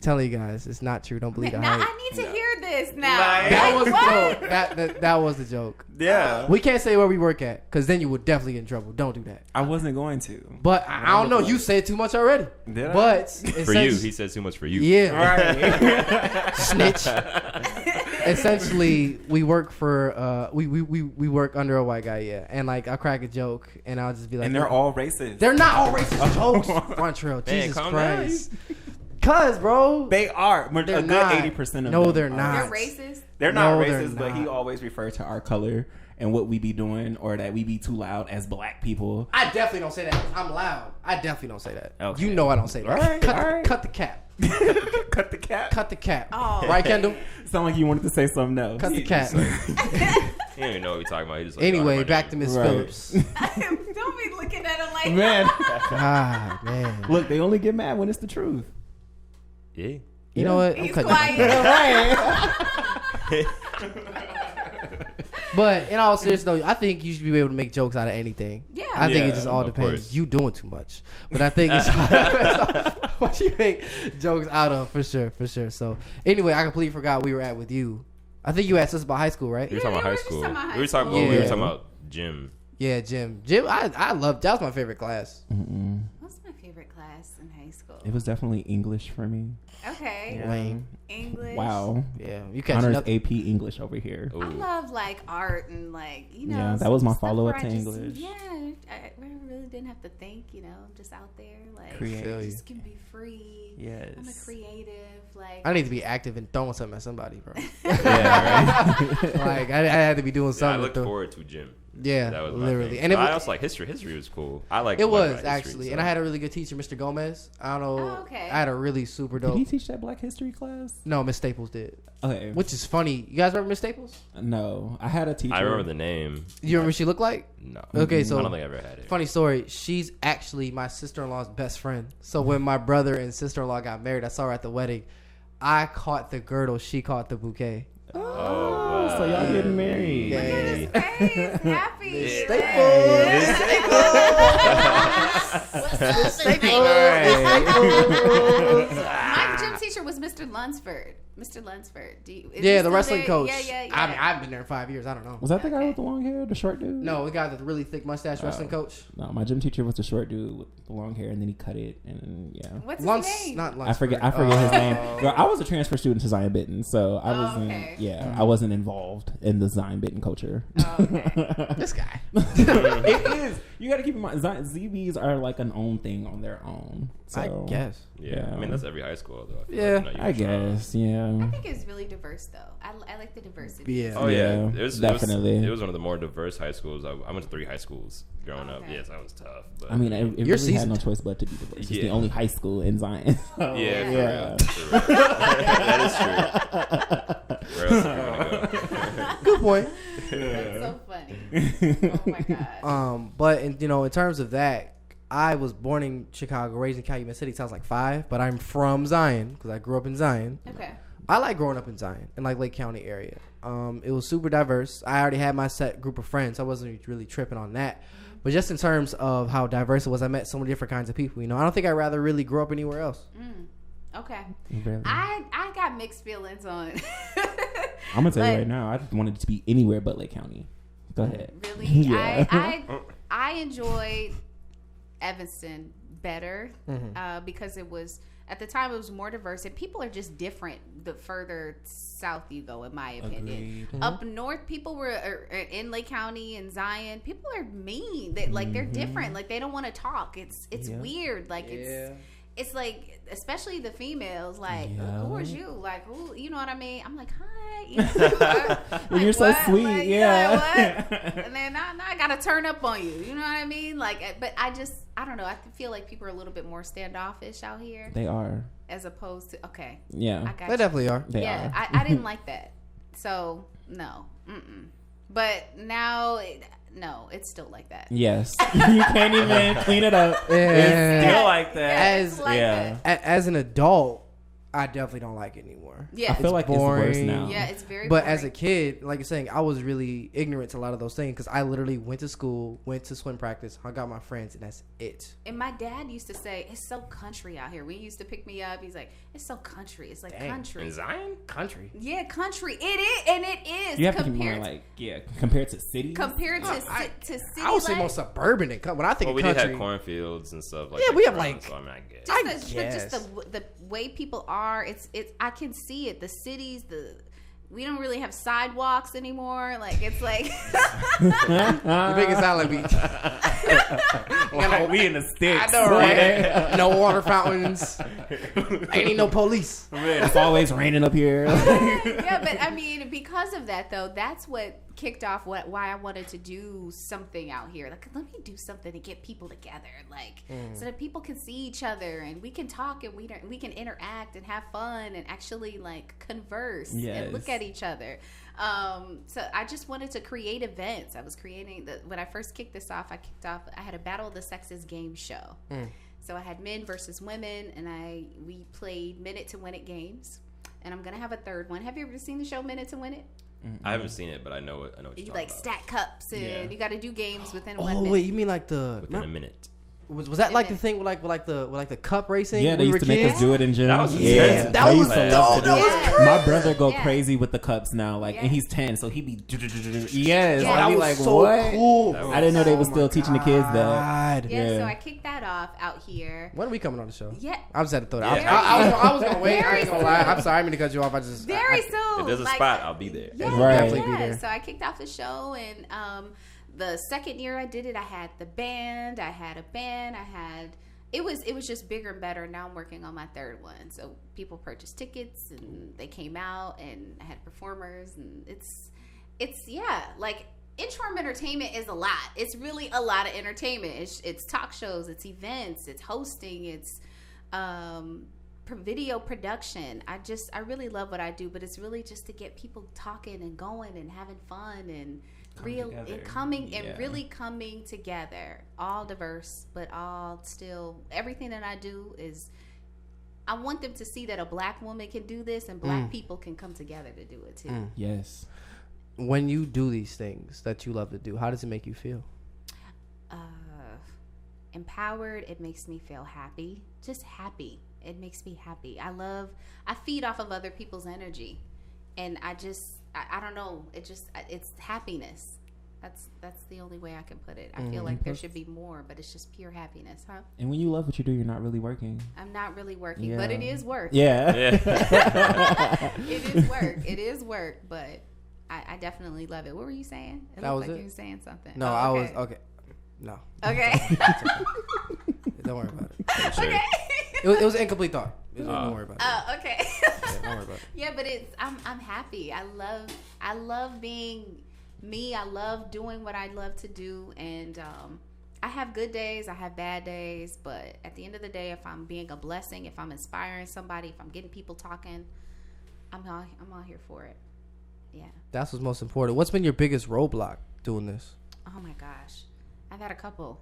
Telling you guys, it's not true. Don't believe the hype. I need to hear this now. That was the joke. That was the joke. Yeah. We can't say where we work at because then you would definitely get in trouble. Don't do that. I wasn't going to. But I don't know. You said too much already. Did I? But For you, he said too much for you. Yeah. Right. Snitch. Essentially, we work for we work under a white guy. Yeah, and like I'll crack a joke and I'll just be like, and they're all racist. They're not all racist jokes. Vontrell, Jesus Christ. Cuz, bro. They are. They're a good not. 80% of them. No, they're not. They're racist? They're not No, racist, they're but he not. always refer to our color and what we be doing or that we be too loud as black people. I definitely don't say that. I'm loud. I definitely don't say that. Okay. You know I don't say that. All right, Cut the cap. Cut the cap? Cut the cap. Oh. Right, Kendall? Sound like you wanted to say something else. Cut the cap. He don't even know what he's talking about. He just like, Anyway, back to Miss Right. Phillips. Don't be looking at him like Man. God, man. Look, they only get mad when it's the truth. Yeah. You know what? He's cutting quiet. But in all seriousness, though, I think you should be able to make jokes out of anything. Yeah. I think it Yeah, just all of depends. course. You doing too much, but I think it's what you make jokes out of for sure. So anyway, I completely forgot we were at with you. I think you asked us about high school, right? We were talking about high school. We were talking school. we were Yeah. talking about gym. Yeah, Jim. I loved. That was my favorite class. What's my favorite class in high school? It was definitely English for me. Okay. Lame. English. Wow. Yeah, you catch Honors nothing. AP English over here. Ooh. I love like art and like, you know. Yeah, that was my stuff follow-up where I to just- English. Yeah. I really didn't have to think, you know. I'm just out there like Create. Feel you. just can be free. Yes. I'm a creative. Like I need to be active and throwing something at somebody, bro. Yeah, right. Like I had to be doing Yeah, I something. looked to throw- forward to gym. Yeah, That was my literally. thing. And it I was, also like history. History was cool. I like it was history, actually, so. and I had a really good teacher, Mr. Gomez. I don't know. Oh, okay. I had a really super Did dope. he teach that Black History class? No, Miss Staples did, Okay. which is funny. You guys remember Miss Staples? No, I had a teacher. I remember the name. You remember what she looked like? No. Okay, so I don't think I ever had it. funny story. She's actually my sister-in-law's best friend. So when my brother and sister-in-law got married, I saw her at the wedding. I caught the girdle. She caught the bouquet. Oh, wow. So y'all getting married? Yeah. His face, happy. My gym teacher was was Mr. Lunsford. Mr. Lunsford. Is he the still wrestling there? coach. Yeah. I mean, I've been there in 5 years. I don't know. Was that the guy with the long hair, the short dude? No, the guy with the really thick mustache, wrestling coach. No, my gym teacher was the short dude with the long hair, and then he cut it, and What's his name? Not Luns. I forget his name. Girl, I was a transfer student to Zion Benton, so I wasn't. Okay. Yeah, I wasn't involved in the Zion Benton culture. Okay. This guy. It is. You got to keep in mind, ZBs are like an own thing on their own. So, I guess. Yeah, I mean that's every high school though. I guess. Yeah. I think it's really diverse though. I like the diversity. Yeah. Oh yeah, definitely. It was one of the more diverse high schools. I went to 3 high schools growing up. Yes, that was tough. But I mean, it You're really had no seasoned. choice but to be diverse. It's the only high school in Zion. So, yeah, for real. That is true. Where else are we gonna go? Good point. That's so funny. Oh my god. But in terms of that, I was born in Chicago, raised in Calumet City. Sounds like 5, but I'm from Zion because I grew up in Zion. Okay. I like growing up in Zion in like Lake County area. It was super diverse. I already had my set group of friends. I wasn't really tripping on that. But just in terms of how diverse it was, I met so many different kinds of people. I don't think I'd rather really grow up anywhere else. Okay. Really? I got mixed feelings on. I'm gonna tell you right now, I wanted it to be anywhere but Lake County. Go ahead. Really? Yeah. I enjoyed Evanston better because it was at the time it was more diverse and people are just different the further south you go, in my opinion. Up north, people were in Lake County and Zion. People are mean. They're different. Like they don't want to talk. It's weird. Like it's like, especially the females, like, who are you? Like, who, you know what I mean? I'm like, hi. You know, like, you're so what? sweet, like, yeah. What? And then now I got to turn up on you. You know what I mean? Like, but I don't know. I feel like people are a little bit more standoffish out here. They are. As opposed to, okay. Yeah. I got They definitely are. They are. I didn't like that. So, no. But now, no, it's still like that. Yes. You can't even clean it up. It's still like that. As an adult, I definitely don't like it anymore. Yeah. I feel like boring. it's worse now. Yeah, it's very But boring. as a kid, like you're saying, I was really ignorant to a lot of those things because I literally went to school, went to swim practice, hung out with my friends, and that's it. And my dad used to say, it's so country out here. When he used to pick me up, he's like, it's so country. It's like country. In Zion? Country. Yeah, country. It is, and it is. You have to be more compared to cities. Compared to city. I would say more suburban than when I think of we country. did have cornfields and stuff like Yeah, that. we have like. So I mean, I guess. Just the way people are, it's I can see it. The cities, we don't really have sidewalks anymore. Like it's like You make it sound like we in the sticks. I know, right? No water fountains. Ain't no police. It's always raining up here. yeah, but I mean, because of that though, that's what kicked off why I wanted to do something out here. Like, let me do something to get people together, like so that people can see each other and we can talk and we can interact and have fun and actually like converse and look at each other. So I just wanted to create events. I was creating when I first kicked this off. I had a Battle of the Sexes game show. So I had men versus women, and we played Minute to Win It games. And I'm gonna have a third one. Have you ever seen the show Minute to Win It? I haven't seen it, but I know it. I know what you're You talking like about. stack cups, and you got to do games within 1 Oh minute. wait, you mean like Within a minute. Was that like the thing with like the cup racing? Yeah, they when we used to were make kids? us do it in gym. That was yeah, intense. That I was used to love to dope. do That it. was crazy. My brother go Yeah. crazy with the cups now, like, and he's 10, so he be yes. Yeah. I'd That be was like, so what? cool. I didn't know they were still teaching the kids that. God. Yeah, so I kicked that off out here. When are we coming on the show? Yeah, I just had to throw that. Yeah. I was gonna wait. I Very ain't gonna lie. I'm sorry. I didn't mean to cut you off. I just very soon. If there's a Like, spot, I'll be there. Yeah, Right. Definitely be there. So I kicked off the show, and the second year I did it, I had the band. I had a band. It was just bigger and better. Now I'm working on my third one. So people purchased tickets, and they came out, and I had performers, and it's like Inchworm Entertainment is a lot. It's really a lot of entertainment. It's talk shows, it's events, it's hosting, it's video production. I really love what I do, but it's really just to get people talking and going and having fun and really coming together, all diverse, but all still, everything that I do is, I want them to see that a black woman can do this and black people can come together to do it too. Yes. When you do these things that you love to do, how does it make you feel? Empowered. It makes me feel happy, just happy. It makes me happy. I feed off of other people's energy, and I don't know. It's happiness. That's the only way I can put it. I feel like there should be more, but it's just pure happiness, huh? And when you love what you do, you're not really working. I'm not really working, but it is work. Yeah. It is work. It is work, but I definitely love it. What were you saying? It looked like you were saying something. No, I was okay. No. Okay. Don't worry about it. Sure. Okay. It was an incomplete thought. Don't worry about it. Oh, okay. Don't worry about it. Yeah, but I'm happy. I love being me. I love doing what I love to do, and I have good days, I have bad days, but at the end of the day, if I'm being a blessing, if I'm inspiring somebody, if I'm getting people talking, I'm all here for it. Yeah. That's what's most important. What's been your biggest roadblock doing this? Oh my gosh, I've had a couple.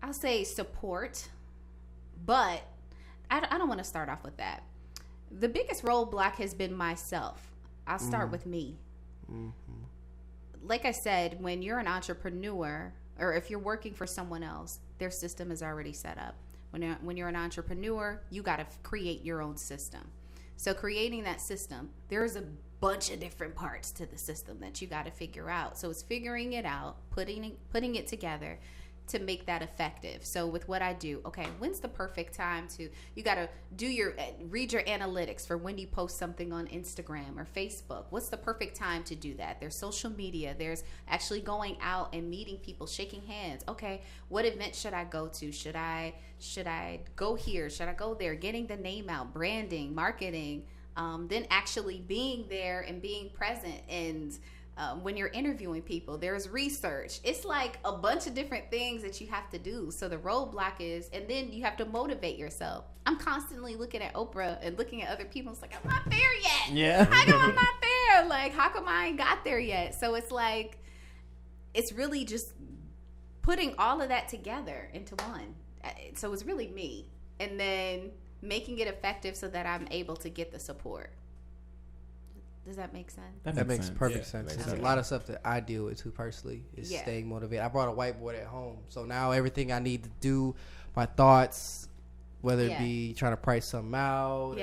I'll say support, but I don't want to start off with that. The biggest roadblock has been myself. I'll start with me. Mm-hmm. Like I said, when you're an entrepreneur, or if you're working for someone else, their system is already set up. When you're an entrepreneur, you got to create your own system. So creating that system, there's a bunch of different parts to the system that you got to figure out. So it's figuring it out, putting it together to make that effective. So with what I do, okay, when's the perfect time you got to read your analytics for when you post something on Instagram or Facebook. What's the perfect time to do that? There's social media. There's actually going out and meeting people, shaking hands. Okay, what event should I go to? Should I go here? Should I go there? Getting the name out, branding, marketing, then actually being there and being present. And when you're interviewing people, there's research. It's like a bunch of different things that you have to do. So the roadblock is, and then you have to motivate yourself. I'm constantly looking at Oprah and looking at other people. It's like, I'm not there yet. Yeah. How come I'm not there? Like, how come I ain't got there yet? So it's like, it's really just putting all of that together into one. So it's really me. And then making it effective so that I'm able to get the support. Does that make sense? That makes sense. perfect sense. Makes There's sense. a lot of stuff that I deal with too personally is staying motivated. I brought a whiteboard at home, so now everything I need to do, my thoughts, whether it be trying to price something out,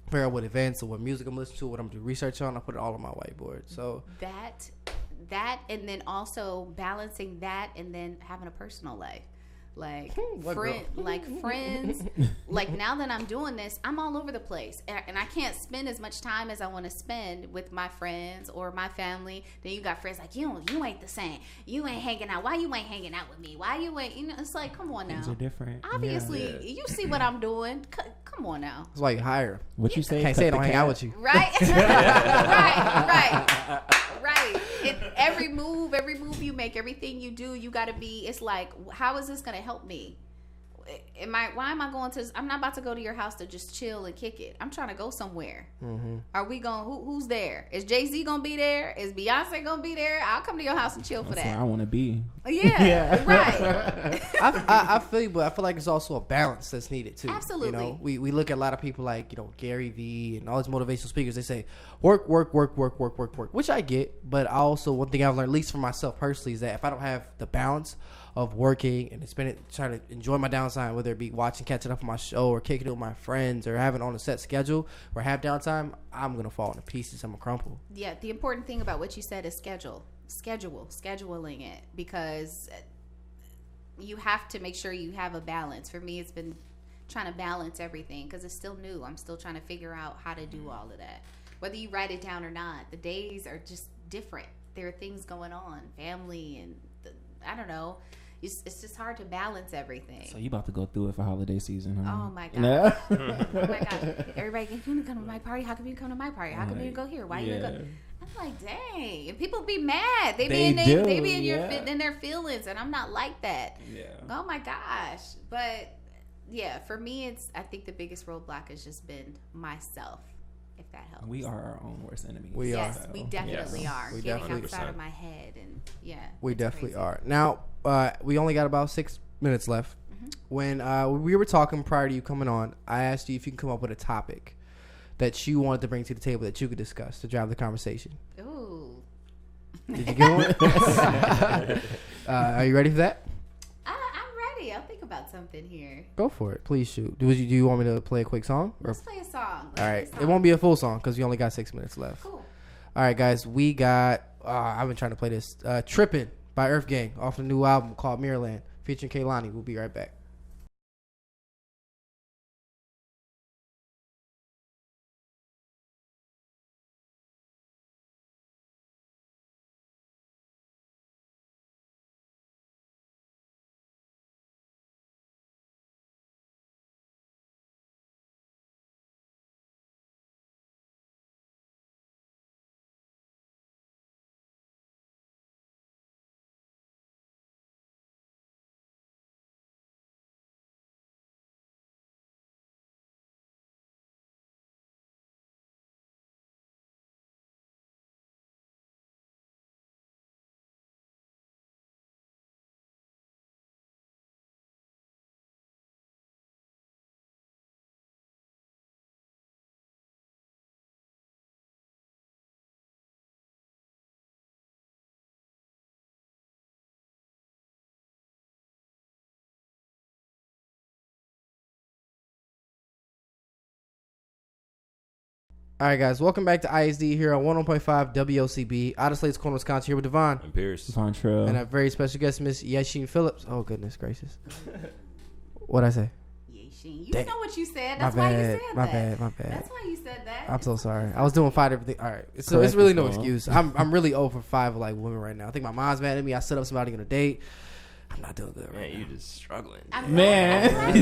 figure out what events or what music I'm listening to, what I'm doing research on, I put it all on my whiteboard. So that, and then also balancing that, and then having a personal life. Like friends, like now that I'm doing this, I'm all over the place, and I can't spend as much time as I want to spend with my friends or my family. Then you got friends like, you ain't the same. You ain't hanging out. Why you ain't hanging out with me? Why you ain't? It's like, come on now. Things are different. Obviously, you see what I'm doing. Come on now. it's like hire. What you say? Can't say I don't hang out with you. Right. Right. Every move you make, everything you do, you got to be. It's like, how is this going to help me? Why am I going to? I'm not about to go to your house to just chill and kick it. I'm trying to go somewhere. Mm-hmm. Are we going? Who's there? Is Jay-Z gonna be there? Is Beyonce gonna be there? I'll come to your house and chill for That's that. where I want to be. Yeah. Right. I feel you, but I feel like it's also a balance that's needed too. Absolutely. You know, we look at a lot of people like, Gary Vee and all these motivational speakers. They say work, which I get. But I also, one thing I've learned, at least for myself personally, is that if I don't have the balance of working and trying to enjoy my downtime, whether it be catching up on my show or kicking it with my friends or having on a set schedule or have downtime, I'm gonna fall into pieces. I'm gonna crumple. Yeah, the important thing about what you said is scheduling it, because you have to make sure you have a balance. For me, it's been trying to balance everything because it's still new. I'm still trying to figure out how to do all of that. Whether you write it down or not, the days are just different. There are things going on, family, and I don't know. It's just hard to balance everything. So you about to go through it for holiday season, huh? Oh my god! Oh my god! Everybody, can you come to my party? How come you come to my party? How come you go here? Why you go? I'm like, dang! And people be mad. They be in their feelings, and I'm not like that. Yeah. Oh my gosh! But yeah, for me, I think the biggest roadblock has just been myself. If that helps. We are our own worst enemies. We definitely are. We Getting definitely outside of my head, and we definitely are. Now, we only got about 6 minutes left. Mm-hmm. When we were talking prior to you coming on, I asked you if you can come up with a topic that you wanted to bring to the table that you could discuss to drive the conversation. Ooh. Did you get one? Are you ready for that? I'm ready. I'll think about about something here. Go for it. Please shoot. Do you want me to play a quick song? Let's play a song. All right. It won't be a full song because we only got 6 minutes left. Cool. All right, guys. We got. I've been trying to play this. "Trippin'" by Earth Gang off the new album called Mirrorland, featuring Kehlani. We'll be right back. All right, guys. Welcome back to ISD here on 101.5 WOCB. Out of Slate's Corner, Wisconsin, here with Devonn. And Pierce. Vontrell. And a very special guest, Miss Yashin Phillips. Oh, goodness gracious. What'd I say? Yashin. You Dang. know what you said. My That's why you bad. said My that. bad. My bad. That's why you said that. I'm so sorry. I was doing five everything. All right. So it's Correct really no yourself. excuse. I'm really over 5 like women right now. I think my mom's mad at me. I set up somebody on a date. I'm not doing good right Man, now. you just struggling. I'm Man.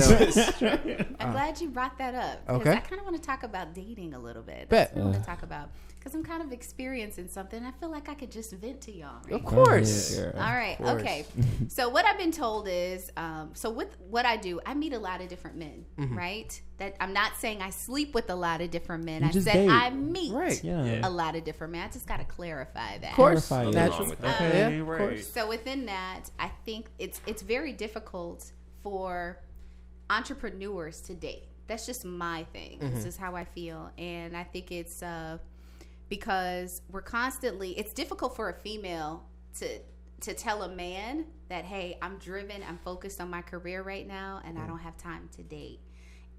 I'm glad you brought that up. 'Cause Okay. I kind of want to talk about dating a little bit. Bet. That's what I want to talk about. Because I'm kind of experiencing something. I feel like I could just vent to y'all. Right? Of course. Yeah. All right. course. Okay. So what I've been told is, so with what I do, I meet a lot of different men, right? That I'm not saying I sleep with a lot of different men. You I just said date. I meet Right. Yeah. a lot of different men. I just got to clarify that. Of course. Clarify it. Nothing Natural. wrong with that. Okay, Yeah, of right. course. So within that, I think it's very difficult for entrepreneurs to date. That's just my thing. This is how I feel, and I think it's because we're constantly. It's difficult for a female to tell a man that, hey, I'm driven, I'm focused on my career right now, and I don't have time to date.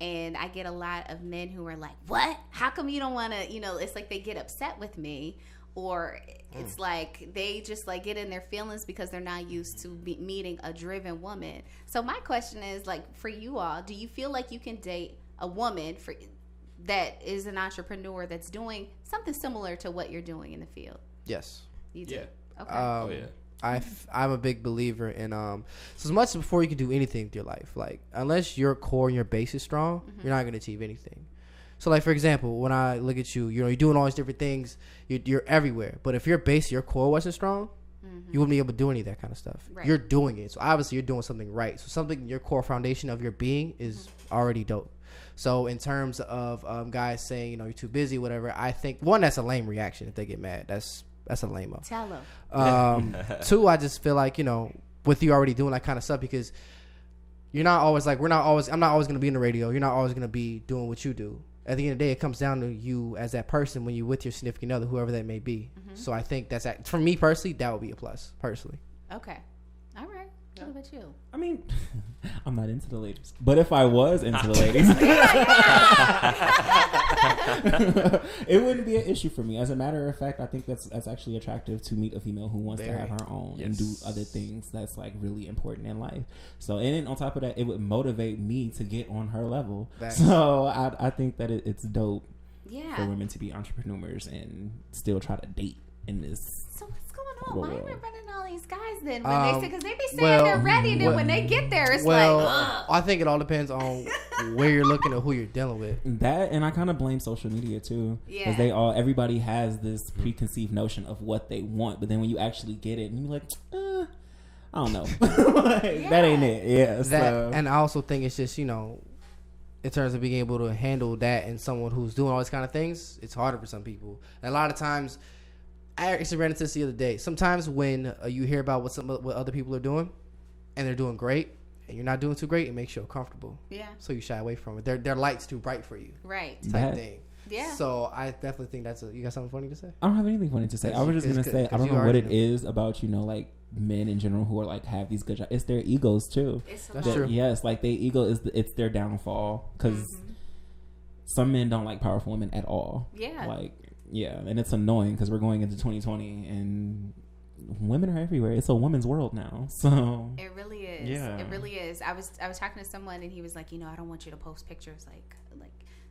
And I get a lot of men who are like, what? How come you don't want to, it's like they get upset with me, or it's like they just like get in their feelings because they're not used to meeting a driven woman. So my question is, like, for you all, do you feel like you can date a woman that is an entrepreneur that's doing something similar to what you're doing in the field? Yes. You do? Yeah. Okay. Oh, yeah. I'm a big believer in so as much before you can do anything with your life, like unless your core and your base is strong, you're not going to achieve anything. So like for example, when I look at you, you're doing all these different things, you're everywhere, but if your base, your core wasn't strong, you wouldn't be able to do any of that kind of stuff. Right. You're doing it, so obviously you're doing something right. So something, your core foundation of your being is already dope. So in terms of guys saying you're too busy, whatever, I think one, that's a lame reaction. If they get mad, that's a lame-o. Tell them. 2, I just feel like, with you already doing that kind of stuff, because you're not always like, I'm not always going to be in the radio. You're not always going to be doing what you do. At the end of the day, it comes down to you as that person when you're with your significant other, whoever that may be. So I think for me personally, that would be a plus, personally. Okay. All right. What about you? I mean, I'm not into the ladies, but if I was into the ladies, it wouldn't be an issue for me. As a matter of fact, I think that's actually attractive to meet a female who wants to have her own and do other things that's like really important in life. So, and then on top of that, it would motivate me to get on her level. Facts. So I think that it's dope Yeah. for women to be entrepreneurs and still try to date in this. So what's going on? Well, Why are we running all these guys then? When they say, because they be saying well, they're ready, then well- when they get there, it's Well, like, ugh. I think it all depends on where you're looking or who you're dealing with. That, and I kind of blame social media too, Yeah. because everybody has this preconceived notion of what they want, but then when you actually get it, and you're like, I don't know, that ain't it. Yeah, so. And I also think it's just in terms of being able to handle that and someone who's doing all these kind of things, it's harder for some people. And a lot of times, I actually ran into this the other day. Sometimes when you hear about what other people are doing, and they're doing great, and you're not doing too great, it makes you uncomfortable. Yeah. So you shy away from it. Their light's too bright for you, Right. type That- thing. Yeah. So I definitely think you got something funny to say? I don't have anything funny to say. I was just gonna say, I don't know what it is about like men in general who are like have these good jobs. It's their egos too. That's true. Yes, like their ego it's their downfall because some men don't like powerful women at all. Yeah. Like and it's annoying because we're going into 2020 and women are everywhere. It's a woman's world now. So it really is. Yeah. It really is. I was talking to someone and he was like, I don't want you to post pictures like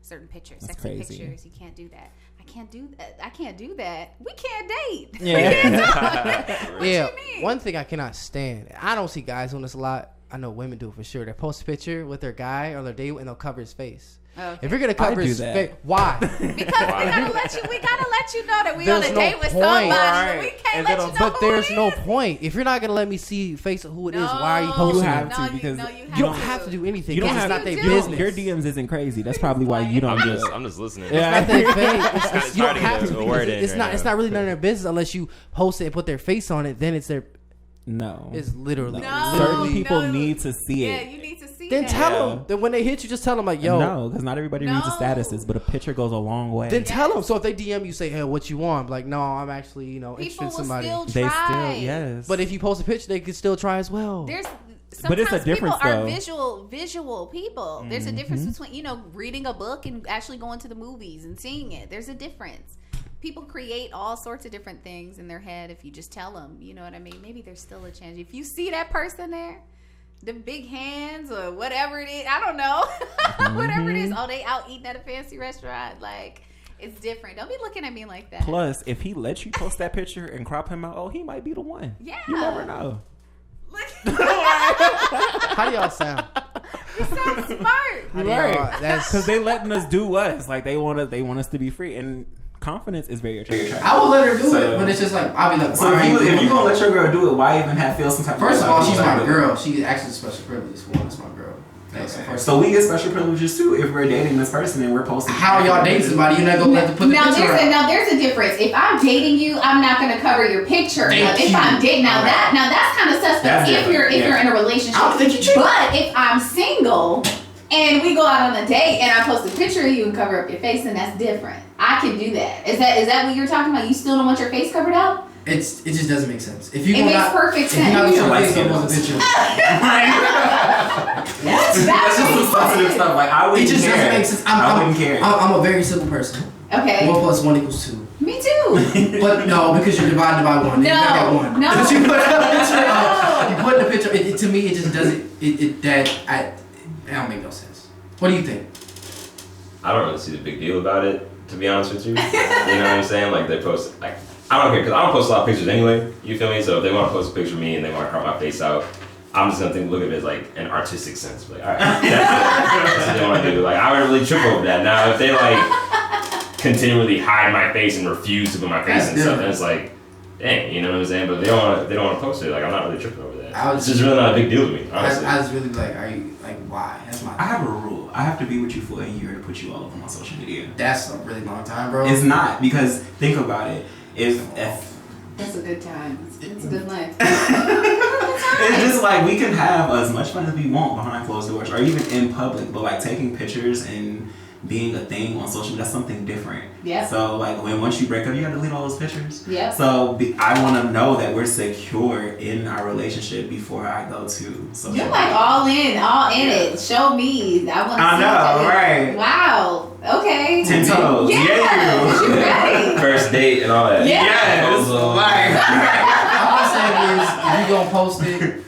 certain pictures, That's sexy crazy. pictures. You can't do that. I can't do that. We can't date. Yeah. What you mean? One thing I cannot stand. I don't see guys doing this a lot. I know women do it for sure. They post a picture with their guy or their date and they'll cover his face. Okay. If you're gonna cover his face, why? Because we gotta let you know that we There's on a no date with point. somebody. Right. But we can't And let then you know But who there's it no is. point. If you're not gonna let me see face of who it is, why are you posting? You have it? to because You don't have to do anything. You don't It's have not to. their do. business. Your DMs isn't crazy. That's probably why you don't do it. I'm just listening. Yeah. It's not their face. You hard don't to have get to. a Because word in it's right not. now. It's not really none of their business unless you post it and put their face on it. Then it's their. No. It's literally. No. Certain people No. need to see Yeah, it. you need to see Then that. tell them. Then when they hit you, just tell them like, "Yo." No, because not everybody reads the No. statuses, but a picture goes a long way. Then tell them. So if they DM you, say, "Hey, what you want?" I'm like, no, I'm actually, interested People in will somebody. still They try. still, yes. But if you post a picture, they could still try as well. There's But it's a sometimes difference, people are though. visual people. There's a difference between reading a book and actually going to the movies and seeing it. There's a difference. People create all sorts of different things in their head if you just tell them. You know what I mean? Maybe there's still a chance. If you see that person there, the big hands or whatever it is, I don't know, whatever it is. Oh, they out eating at a fancy restaurant. Like, it's different. Don't be looking at me like that. Plus, if he lets you post that picture and crop him out, he might be the one. Yeah. You never know. How do y'all sound? You sound smart. How do y'all- that's Because they letting us do us. Like, they want us to be free. And confidence is very attractive. I will let her do it, but it's just like I'll be like, So if you gonna let your girl do it, why even feel some type of First of all, she's my responsibility? girl. She actually special privileges for that's my girl. That's the first. So we get special privileges too if we're dating this person and we're posting. How y'all dating somebody? You're not gonna let them put the picture out. There's a difference. If I'm dating you, I'm not going to cover your picture. Thank If you. I'm dating that's kind of suspect. That's If you're different, in a relationship. I don't think you cheating. But if I'm single and we go out on a date and I post a picture of you and cover up your face, then that's different. I can do that. Is that what you're talking about? You still don't want your face covered up? It just doesn't make sense. If you It makes perfect if you're not sense. gonna Like face skin on the ones. picture, That's just some sensitive stuff. Like I it wouldn't just care. doesn't make sense. I wouldn't care. I'm a very simple person. Okay. 1 + 1 = 2. Me too. But no, because you're divided by 1. No, You got 1. no. Because you put a picture No. up. You put the picture. To me, it just doesn't. It don't make no sense. What do you think? I don't really see the big deal about it, to be honest with you. You know what I'm saying? Like, they post, like, I don't care, because I don't post a lot of pictures anyway. You feel me? So if they want to post a picture of me and they want to crop my face out, I'm just going to look at it as, like, an artistic sense. Like, all right, that's what they want to do. Like, I wouldn't really trip over that. Now, if they, like, continually hide my face and refuse to put my face That's and stuff, different. then it's like, dang, you know what I'm saying? But they don't want to post it. Like, I'm not really tripping over that. I was It's just really not a big deal to me, I honestly. was really like, are you like why? That's my. I have a rule. I have to be with you for a year to put you all over my social media. That's a really long time, bro. It's not because think about it. If That's a good time. It's a good life. it's just like we can have as much fun as we want behind closed doors or even in public, but like taking pictures and being a thing on social media, that's something different. Yeah. So like once you break up, you gotta delete all those pictures. Yeah. So I want to know that we're secure in our relationship before I go to social You're media. like all in it. Show me. I want to I see know, it. right. Wow. Okay. 10 toes. Yeah. Yeah, You're right. First date and all that. Yeah. Yes. All I'm saying is, if you gonna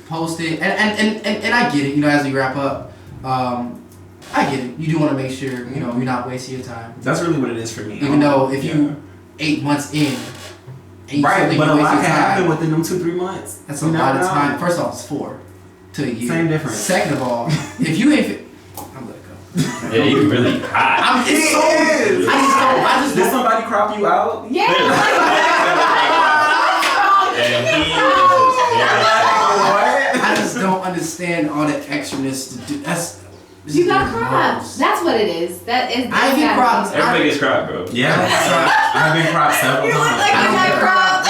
post it, and I get it. You know, as we wrap up, I get it. You do want to make sure you're not wasting your time. That's really what it is for me. Even though if you 8 months in, and you right, still think but a you're lot wasting can happen time, within them 2-3 months. that's a You lot of never know. time. First off, it's 4 to a year. Same difference. Second of all, if you ain't, I'm gonna go. Yeah, you really hot. It's so. I just Did don't. somebody crop you out? Yeah. And he is just very I just don't understand all the extraness to do. You got cropped. That's what it is. That is. I get cropped. Everybody gets cropped, bro. Yeah. I've been cropped several You look times. like you got cropped.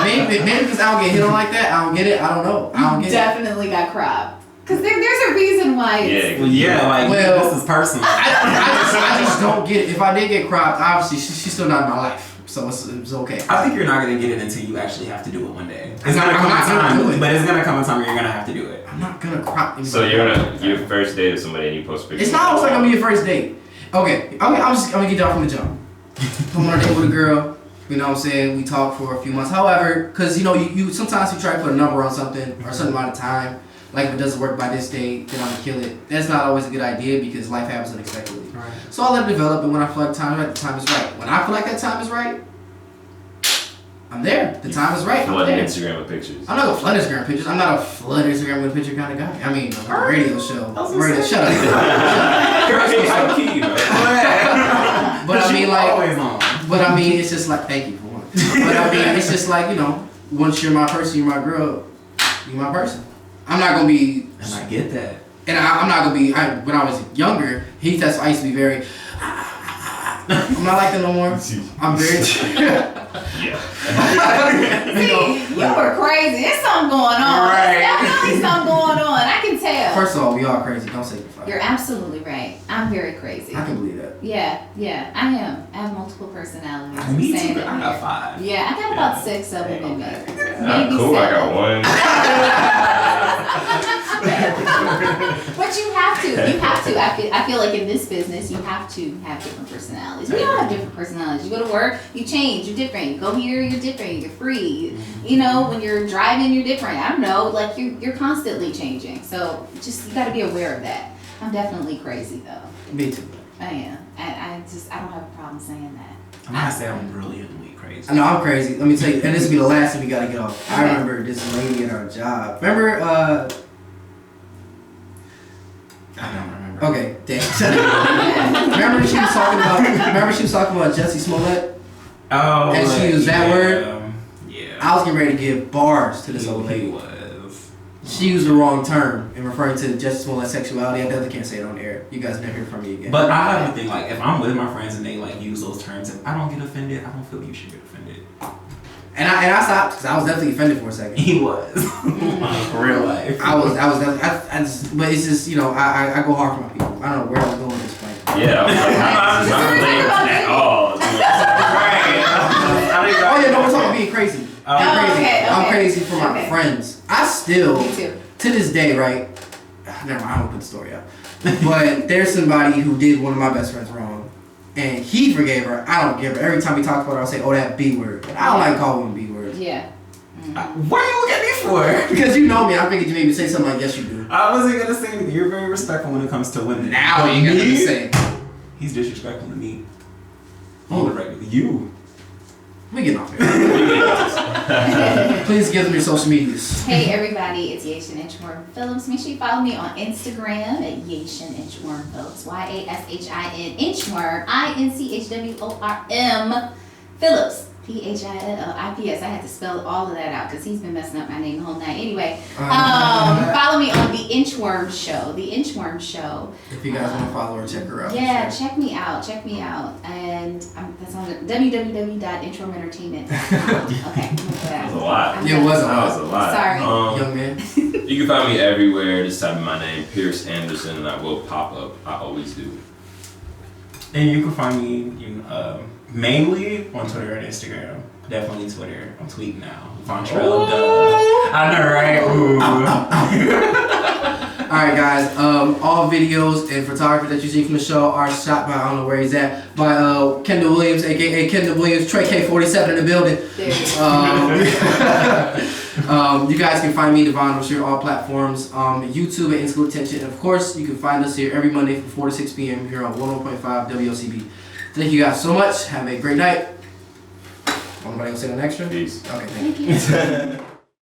Maybe because I don't get hit on like that. I don't get it. I don't know. I don't get it. Definitely got cropped. Because there's a reason why. It's, Well, yeah, like Well, this is personal. I just don't get it. If I did get cropped, obviously she's still not in my life. So it's okay. I think you're not gonna get it until you actually have to do it one day. It's I'm gonna not come a gonna time, do it. but it's gonna come a time where you're gonna have to do it. I'm not gonna crop. So you're your first date with somebody and you post pictures. It's not always like gonna be your first date. Okay, I'm gonna get y'all from the jump. I'm on a date with a girl. You know what I'm saying? We talk for a few months. However, because you sometimes you try to put a number on something or a certain amount of time. Like if it doesn't work by this date, then I'm gonna kill it. That's not always a good idea because life happens unexpectedly. Right. So I let it develop, and when I feel like the time is right. When I feel like that time is right, I'm there. The time is right. I'm Flooding there. Instagram with pictures. I'm not gonna flood Instagram pictures. I'm not a flood Instagram with a picture kind of guy. I mean, a radio show. Radio, shut up. High key, bro. But I mean, like, always on. but I mean, it's just like, thank you for one. But I mean, it's just like, once you're my person, you're my girl, you're my person. I'm not gonna be. And I get that. And I'm not gonna be. When I was younger, I used to be very. I'm not like that no more. I'm very. Yeah. You were crazy. There's something going on. Right. There's definitely something going on. I can tell. First of all, we all crazy. Don't say you're fine. You're absolutely right. I'm very crazy. I can believe that. Yeah, I am. I have multiple personalities. I'm Me saying too. it I here. got 5. Yeah, I got about 6 of them in me. Not cool. I got 1. But you have to. You have to. I feel like in this business, you have to have different personalities. We all have different personalities. You go to work, you change. You're different. You go here, you're different. You're free. When you're driving, you're different. I don't know. Like you're constantly changing. So just you got to be aware of that. I'm definitely crazy though. Me too. I am. I don't have a problem saying that. I'm not saying I'm brilliantly crazy. I know I'm crazy. Let me tell you, and this will be the last thing we gotta get off. I remember this lady at our job. Remember? I don't remember. Okay, damn. Remember she was talking about Jussie Smollett? Oh, And she used that word? Yeah. I was getting ready to give bars to this old He lady. was. She used the wrong term in referring to Jussie Smollett's sexuality. I definitely can't say it on air. You guys never hear from me again. But I have a thing, like, if I'm with my friends and they, like, use those terms, if I don't get offended, I don't feel you should get offended. And I stopped because I was definitely offended for a second. He was. For real life. I was definitely. I just, but it's just I go hard for my people. I don't know where I'm going with this point. Yeah. I'm not related at all. Oh yeah, no, we're talking being crazy. I'm crazy. Okay. I'm crazy for my friends. I still, Me too. to this day, right? Never mind, I won't put the story out. But there's somebody who did one of my best friends wrong, and he forgave her. I don't give her. Every time we talk about her, I'll say, "Oh, that B word." But I don't like calling women B words. Yeah. What are you looking at me for? Because you know me, I figured you maybe say something like, "Yes, you do." I wasn't gonna say anything. You're very respectful when it comes to women. Now But you got to me, say. he's disrespectful to me. Oh. On the regular. You. We get off here. Please give them your social medias. Hey everybody, it's Yashin Inchworm Phillips. Make sure you follow me on Instagram at Yashin Inchworm Phillips. YASHIN Inchworm INCHWORM Phillips. PHILLIPS. I had to spell all of that out because he's been messing up my name the whole night. Anyway, follow me on The Inchworm Show. The Inchworm Show. If you guys want to follow her, check her out. Yeah, check me out. And that's on www.inchwormentertainment.com. Okay. That was a lot. It was a That was a lot. Sorry. Young man. You can find me everywhere. Just type in my name, Pierce Anderson, and I will pop up. I always do. And you can find me mainly on Twitter and Instagram. Definitely Twitter. I'm tweeting now. Vontrell. I know, right? Ooh. Alright guys, all videos and photography that you see from the show are shot by, I don't know where he's at, by Kendall Williams, aka Kendall Williams, Trey K47 in the building. You guys can find me, Devonn Overstreet, all platforms, YouTube and In-School Detention. And of course, you can find us here every Monday from 4 to 6 p.m. here on 101.5 WOCB. Thank you guys so much. Have a great night. Anybody gonna say an extra? Peace. Okay, thank you. Thank you.